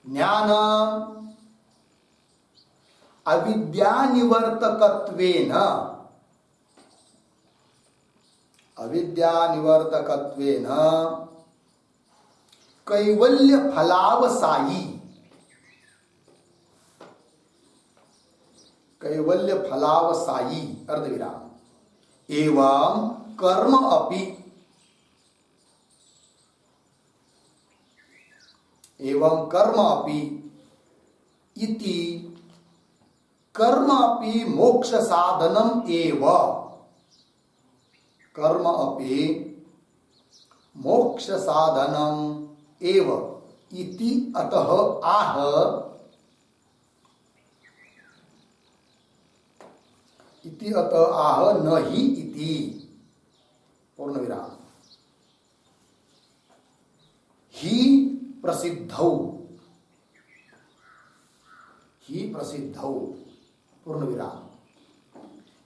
ज्ञान अविद्या निवर्तकत्वेन, अविद्या निवर्तकत्वेन कैवल्य फलावसायी, कैवल्य फलावसायी अर्धविराम एवं कर्म अपि, एवं कर्म अपि इति, कर्म अपि मोक्ष साधनम एव, कर्म अपि मोक्ष साधनम एव इति अतः आह, इति अतः आह न ही इति, पूर्ण विराम। ही प्रसिद्धौ, ही प्रसिद्धौ, पूर्ण विराम।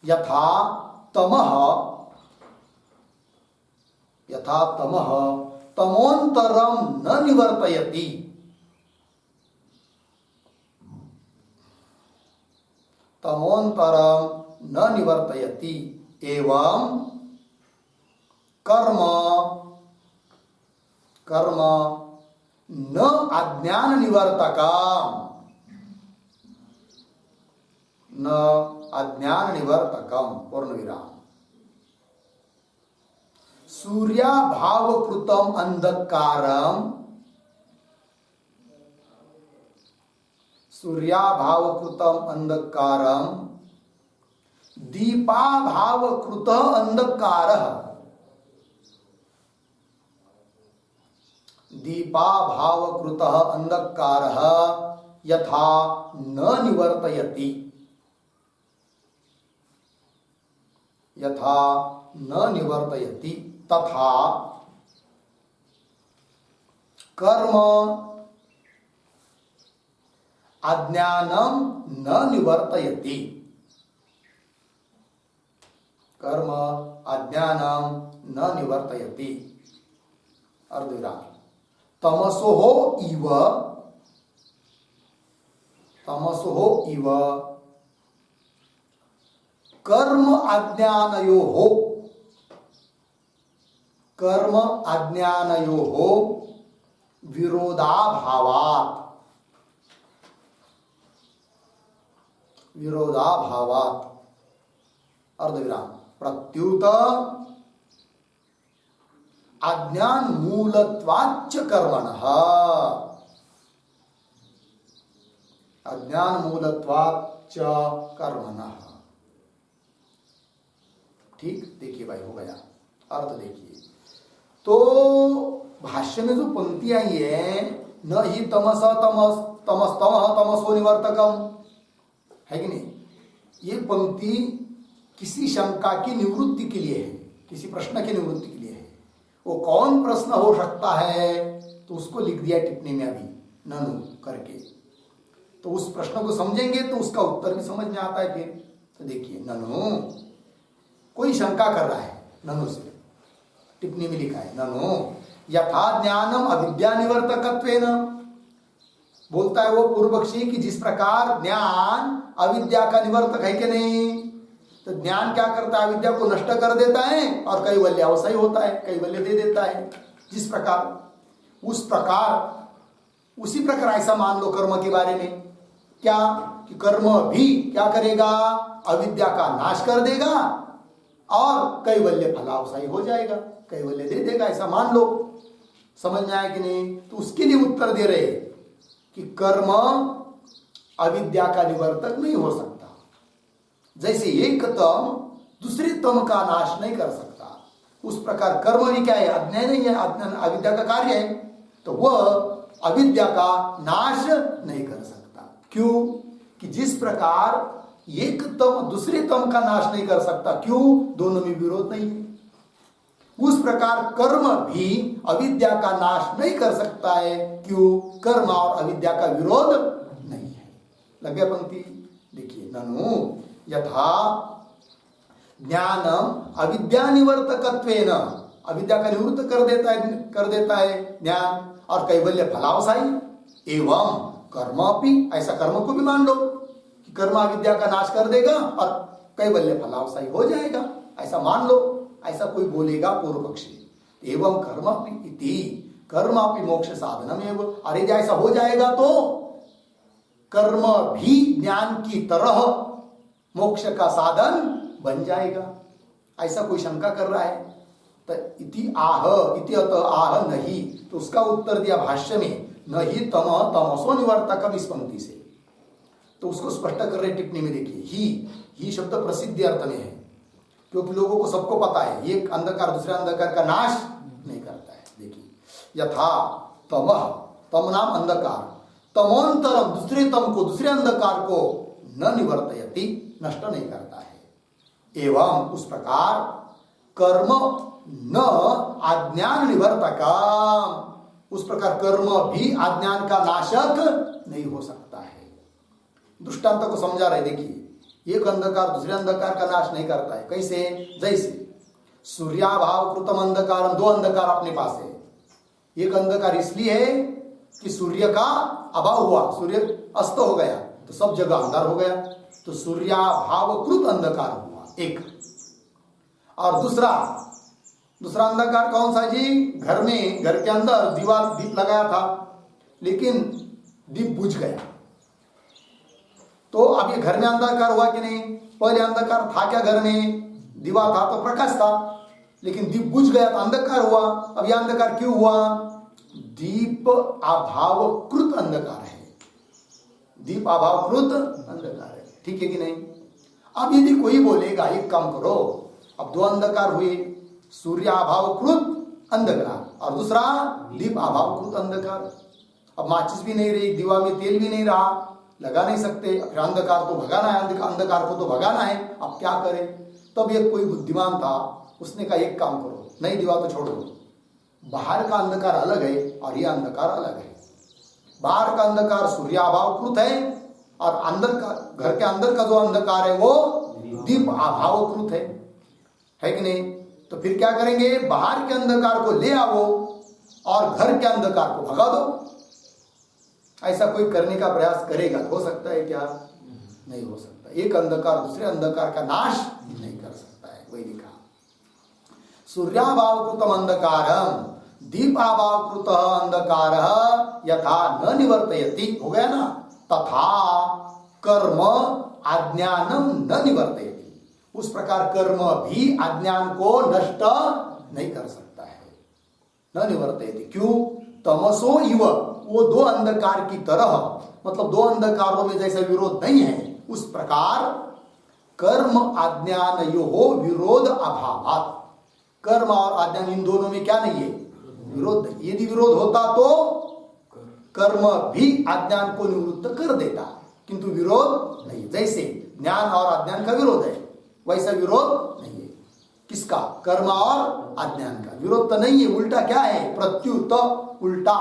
यथा तमः, यथा तमः तमोन्तरम न निवर्तयति, तमोन्तरम न निवर्तयति एवं कर्म, कर्म न अज्ञान निवर्तकम, न अज्ञान निवर्तकम, पूर्ण विराम। सूर्याभावकृतम अंधकारम, सूर्याभावकृतम अंधकारम दीपाभावकृत अंधकारः, दीपाभावकृतः अंधकारः यथा न निवर्तयति, यथा न निवर्तयति तथा कर्म अज्ञानम न निवर्तयति। कर्म अज्ञानम न निवर्तयति। अर्धविराम। तमसो इव कर्म अज्ञानयोः विरोधाभावात् अर्धविराम। प्रत्युत अज्ञान मूलत्वाच्च कर्मणः। अज्ञान मूलत्वाच्च कर्मणः। ठीक, देखिए भाई, हो गया अर्थ। देखिए तो भाष्य में जो पंक्ति आई है, न ही तमसो निवर्तकम, है कि नहीं, ये पंक्ति किसी शंका की निवृत्ति के लिए है, किसी प्रश्न की निवृत्ति के लिए है। वो कौन प्रश्न हो सकता है, तो उसको लिख दिया टिप्पणी में अभी ननु करके। तो उस प्रश्न को समझेंगे तो उसका उत्तर भी समझ में आता है फिर। तो देखिए, ननु कोई शंका कर रहा है, ननु से टिप्पणी में लिखा है, ननु यथा ज्ञानम अविद्या निवर्तकत्वेन। बोलता है वो पूर्व पक्षी कि जिस प्रकार ज्ञान अविद्या का निवर्तक है कि नहीं, तो ज्ञान क्या करता है, अविद्या को नष्ट कर देता है और कैवल्य अवश्य होता है, कैवल्य दे देता है। जिस प्रकार उसी प्रकार ऐसा मान लो कर्म के बारे में, क्या कि कर्म भी क्या करेगा, अविद्या का नाश कर देगा और कैवल्य फलावसायी हो जाएगा, कैवल्य दे देगा, ऐसा मान लो। समझ में आया कि नहीं? तो उसके लिए उत्तर दे रहे कि कर्म अविद्या का निवर्तक नहीं हो सकता। जैसे एक तम दूसरे तम का नाश नहीं कर सकता, उस प्रकार कर्म भी क्या है, अज्ञान नहीं है, अज्ञान अविद्या का कार्य है, तो वह अविद्या का नाश नहीं कर सकता। क्यों? कि जिस प्रकार एक तम दूसरे तम का नाश नहीं कर सकता, क्यों? दोनों में विरोध नहीं है। उस प्रकार कर्म भी अविद्या का नाश नहीं कर सकता है, क्यों? कर्म और अविद्या का विरोध नहीं है। लग गया पंक्ति? देखिए, ननु यथा ज्ञानम अविद्या निवर्तकत्वेन, अविद्या का निवृत्त कर देता है ज्ञान, और कैवल्य फलावसायी एवं कर्म भी, ऐसा कर्म को भी मान लो कि कर्म अविद्या का नाश कर देगा और कैवल्य फलावसायी हो जाएगा, ऐसा मान लो। ऐसा कोई बोलेगा पूर्व पक्षी। एवं कर्म इति कर्मापि मोक्ष साधनम एवं, अरे ऐसा हो जाएगा तो कर्म भी ज्ञान की तरह मोक्ष का साधन बन जाएगा, ऐसा कोई शंका कर रहा है। तो इति आह नहीं, तो उसका उत्तर दिया भाष्य में, नहीं तमसो निवर्तकम, इस पंक्ति से। तो उसको स्पष्ट कर रहे टिप्पणी में। देखिए, ही शब्द प्रसिद्ध अर्थ में है, क्योंकि लोगों को सबको पता है एक अंधकार दूसरे अंधकार का नाश नहीं करता है। देखिए, यथा तम नाम अंधकार, तमोन्तरम दूसरे तम को, दूसरे अंधकार को न निवर्तयति, नष्ट नहीं करता है। एवं उस प्रकार कर्म न अज्ञान निवर्तका, उस प्रकार कर्म भी अज्ञान का नाशक नहीं हो सकता है। दृष्टांत को समझा रहे। देखिए, एक अंधकार दूसरे अंधकार का नाश नहीं करता है। कैसे? जैसे सूर्याभाव कृतम अंधकार, दो अंधकार अपने पास है। एक अंधकार इसलिए है कि सूर्य का अभाव हुआ, सूर्य अस्त हो गया तो सब जगह अंधार हो गया, तो सूर्याभाव कृत अंधकार हुआ एक। और दूसरा अंधकार कौन सा जी? घर के अंदर दीप लगाया था, लेकिन दीप बुझ गया, तो अब ये घर में अंधकार हुआ कि नहीं? पहले अंधकार था क्या? घर में दीवार था तो प्रकाश था, लेकिन दीप बुझ गया तो अंधकार हुआ। अब यह अंधकार क्यों हुआ? दीप अभावकृत अंधकार है, दीप अभावकृत अंधकार है। ठीक है कि नहीं? अब यदि कोई बोलेगा एक काम करो, अब दो अंधकार हुए, सूर्य अभावकृत अंधकार और दूसरा दीप अभावकृत अंधकार। अब माचिस भी नहीं रही, दीवा में तेल भी नहीं रहा, लगा नहीं सकते, फिर अंधकार तो भगाना है, अंधकार को तो भगाना है। अब क्या करें? तब एक कोई बुद्धिमान था, उसने कहा एक काम करो, नई दीवार तो छोड़ दो, बाहर का अंधकार अलग है और ये अंधकार अलग है। बाहर का अंधकार सूर्याभावकृत है और अंदर का, घर के अंदर का जो अंधकार है वो दीप अभावकृत है कि नहीं? तो फिर क्या करेंगे, बाहर के अंधकार को ले आओ और घर के अंधकार को भगा दो। ऐसा कोई करने का प्रयास करेगा हो सकता है क्या? नहीं हो सकता। एक अंधकार दूसरे अंधकार का नाश नहीं कर सकता है। वही लिखा, सूर्याभावकृतम अंधकारम दीपाभावकृत अंधकार यथा न निवर्तयति, हो गया ना, तथा कर्म अज्ञानम न निवर्तयति, उस प्रकार कर्म भी अज्ञान को नष्ट नहीं कर सकता है। न निवर्तयति, क्यों? तमसो इव, वो दो अंधकार की तरह, मतलब दो अंधकारों में जैसा विरोध नहीं है, उस प्रकार कर्म अज्ञानयोः विरोध अभावात्, कर्म और अज्ञान इन दोनों में क्या नहीं है? विरोध नहीं। यदि विरोध होता तो कर्म भी अज्ञान को निवृत्त कर देता, किंतु विरोध नहीं। जैसे ज्ञान और अज्ञान का विरोध है, वैसा विरोध नहीं है। किसका? कर्म और अज्ञान का विरोध तो नहीं है। उल्टा क्या है? प्रत्युत, उल्टा।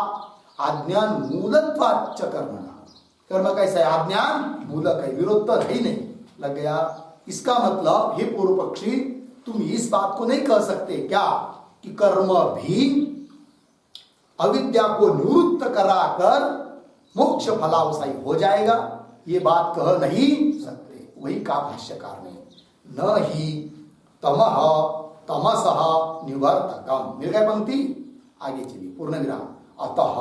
अज्ञान मूलत्वाच्च कर्मणा, कर्म कैसा है? अज्ञान मूलक है, विरोध तो है ही नहीं। लग गया? इसका मतलब हे पूर्व पक्षी, तुम इस बात को नहीं कह सकते क्या कि कर्म भी अविद्या को निवृत्त कराकर मोक्ष फलावसायी हो जाएगा? ये बात कह नहीं सकते। वही कहा भाष्यकार ने, न ही तमः तमसः निवर्तकम। मिल गए पंक्ति? आगे चलिए, पूर्ण विराम। अतः,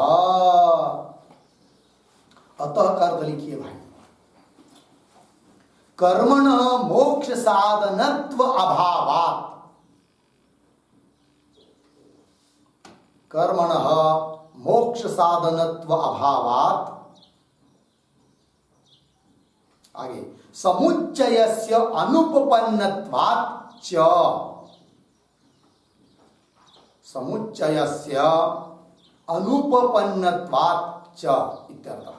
अतः का अर्थ लिखिए भाई, कर्मण मोक्ष साधनत्व अभावात्, कर्मण मोक्ष साधनत्व अभावात्, आगे समुच्चयस्य अनुपपन्नत्वात् च, समुच्चयस्य अनुपपन्नत्वात् च इत्यर्थः।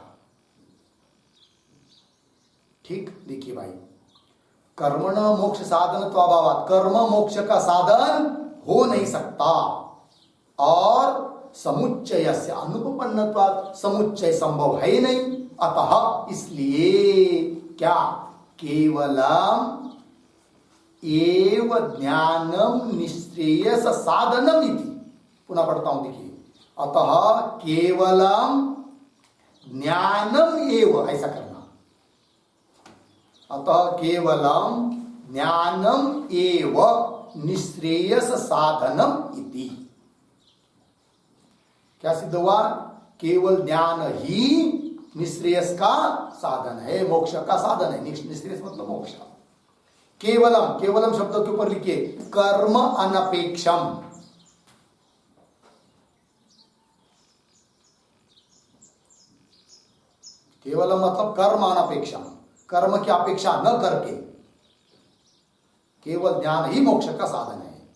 ठीक, देखिए भाई, कर्मण मोक्ष साधनत्व अभावात्, कर्म मोक्ष का साधन हो नहीं सकता, और समुच्चय से अनुपपन्नत्वात्, समुच्चय संभव है ही नहीं। अतः इसलिए क्या? केवलम एव ज्ञानम निश्रेयस साधनम इति। पुनः पढ़ता हूं, देखिए, अतः केवलम ज्ञानम एव, ऐसा करना, अतः केवलम ज्ञानम एव निश्रेयस साधनम इति। क्या सिद्ध हुआ? केवल ज्ञान ही निश्रेयस का साधन है, मोक्ष का साधन है। निश्रेयस मतलब मोक्ष। केवलम, केवलम शब्द के ऊपर लिखिए कर्म अनपेक्षम, केवलम मतलब कर्म अनपेक्षम, कर्म की अपेक्षा न करके केवल ज्ञान ही मोक्ष का साधन है।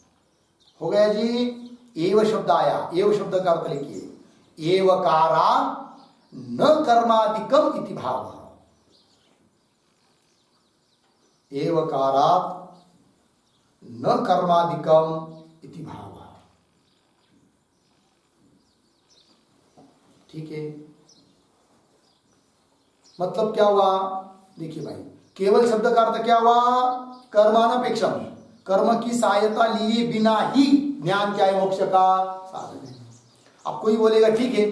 हो गया जी? एव शब्द आया, एव शब्द का अर्थ लिखिए, एवकारा न कर्मादिकम इति भाव, एवकारात् न कर्मादिकम इति भाव। ठीक है, मतलब क्या हुआ? देखिए भाई, केवल शब्द का अर्थ क्या हुआ? कर्मानपेक्षम, कर्म की सहायता लिए बिना ही ज्ञान क्या है? मोक्ष का साधन है। अब कोई बोलेगा ठीक है,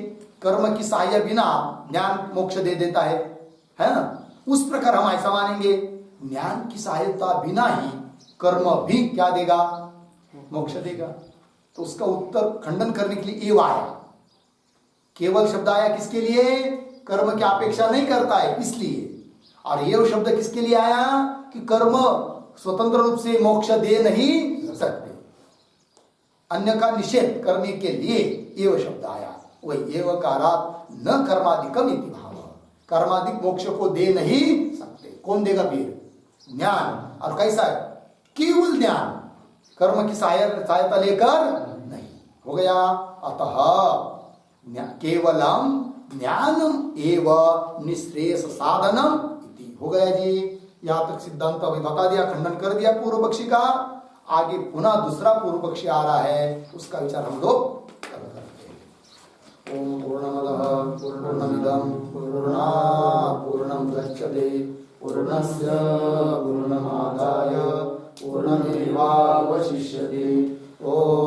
कर्म की सहायता बिना ज्ञान मोक्ष दे देता है ना? उस प्रकार हम ऐसा मानेंगे, ज्ञान की सहायता बिना ही कर्म भी क्या देगा? मोक्ष देगा। तो उसका उत्तर खंडन करने के लिए एव आया। केवल शब्द आया किसके लिए? कर्म की अपेक्षा नहीं करता है इसलिए। और एव शब्द किसके लिए आया? कि कर्म स्वतंत्र रूप से मोक्ष दे नहीं सकते, अन्य का निषेध करने के लिए एव शब्द आया। वही एवकारात् न कर्मादिकम इति भाव, कर्मादिक मोक्ष को दे नहीं सकते। कौन देगा फिर? ज्ञान। और कैसा है? केवल ज्ञान, कर्म की सहायता लेकर नहीं। हो गया? अतः केवलम ज्ञानम एव निश्रेयस साधनम इति। हो गया जी? यहाँ तक सिद्धांत अभी बता दिया, खंडन कर दिया पूर्व पक्षी का। आगे पुनः दूसरा पूर्व पक्षी आ रहा है, उसका विचार हम लोग करते हैं। ओम पूर्णमदः पूर्णमिदं पूर्णात् पूर्णमुदच्यते पूर्णस्य पूर्णमादाय पूर्णमेवावशिष्यते। ओम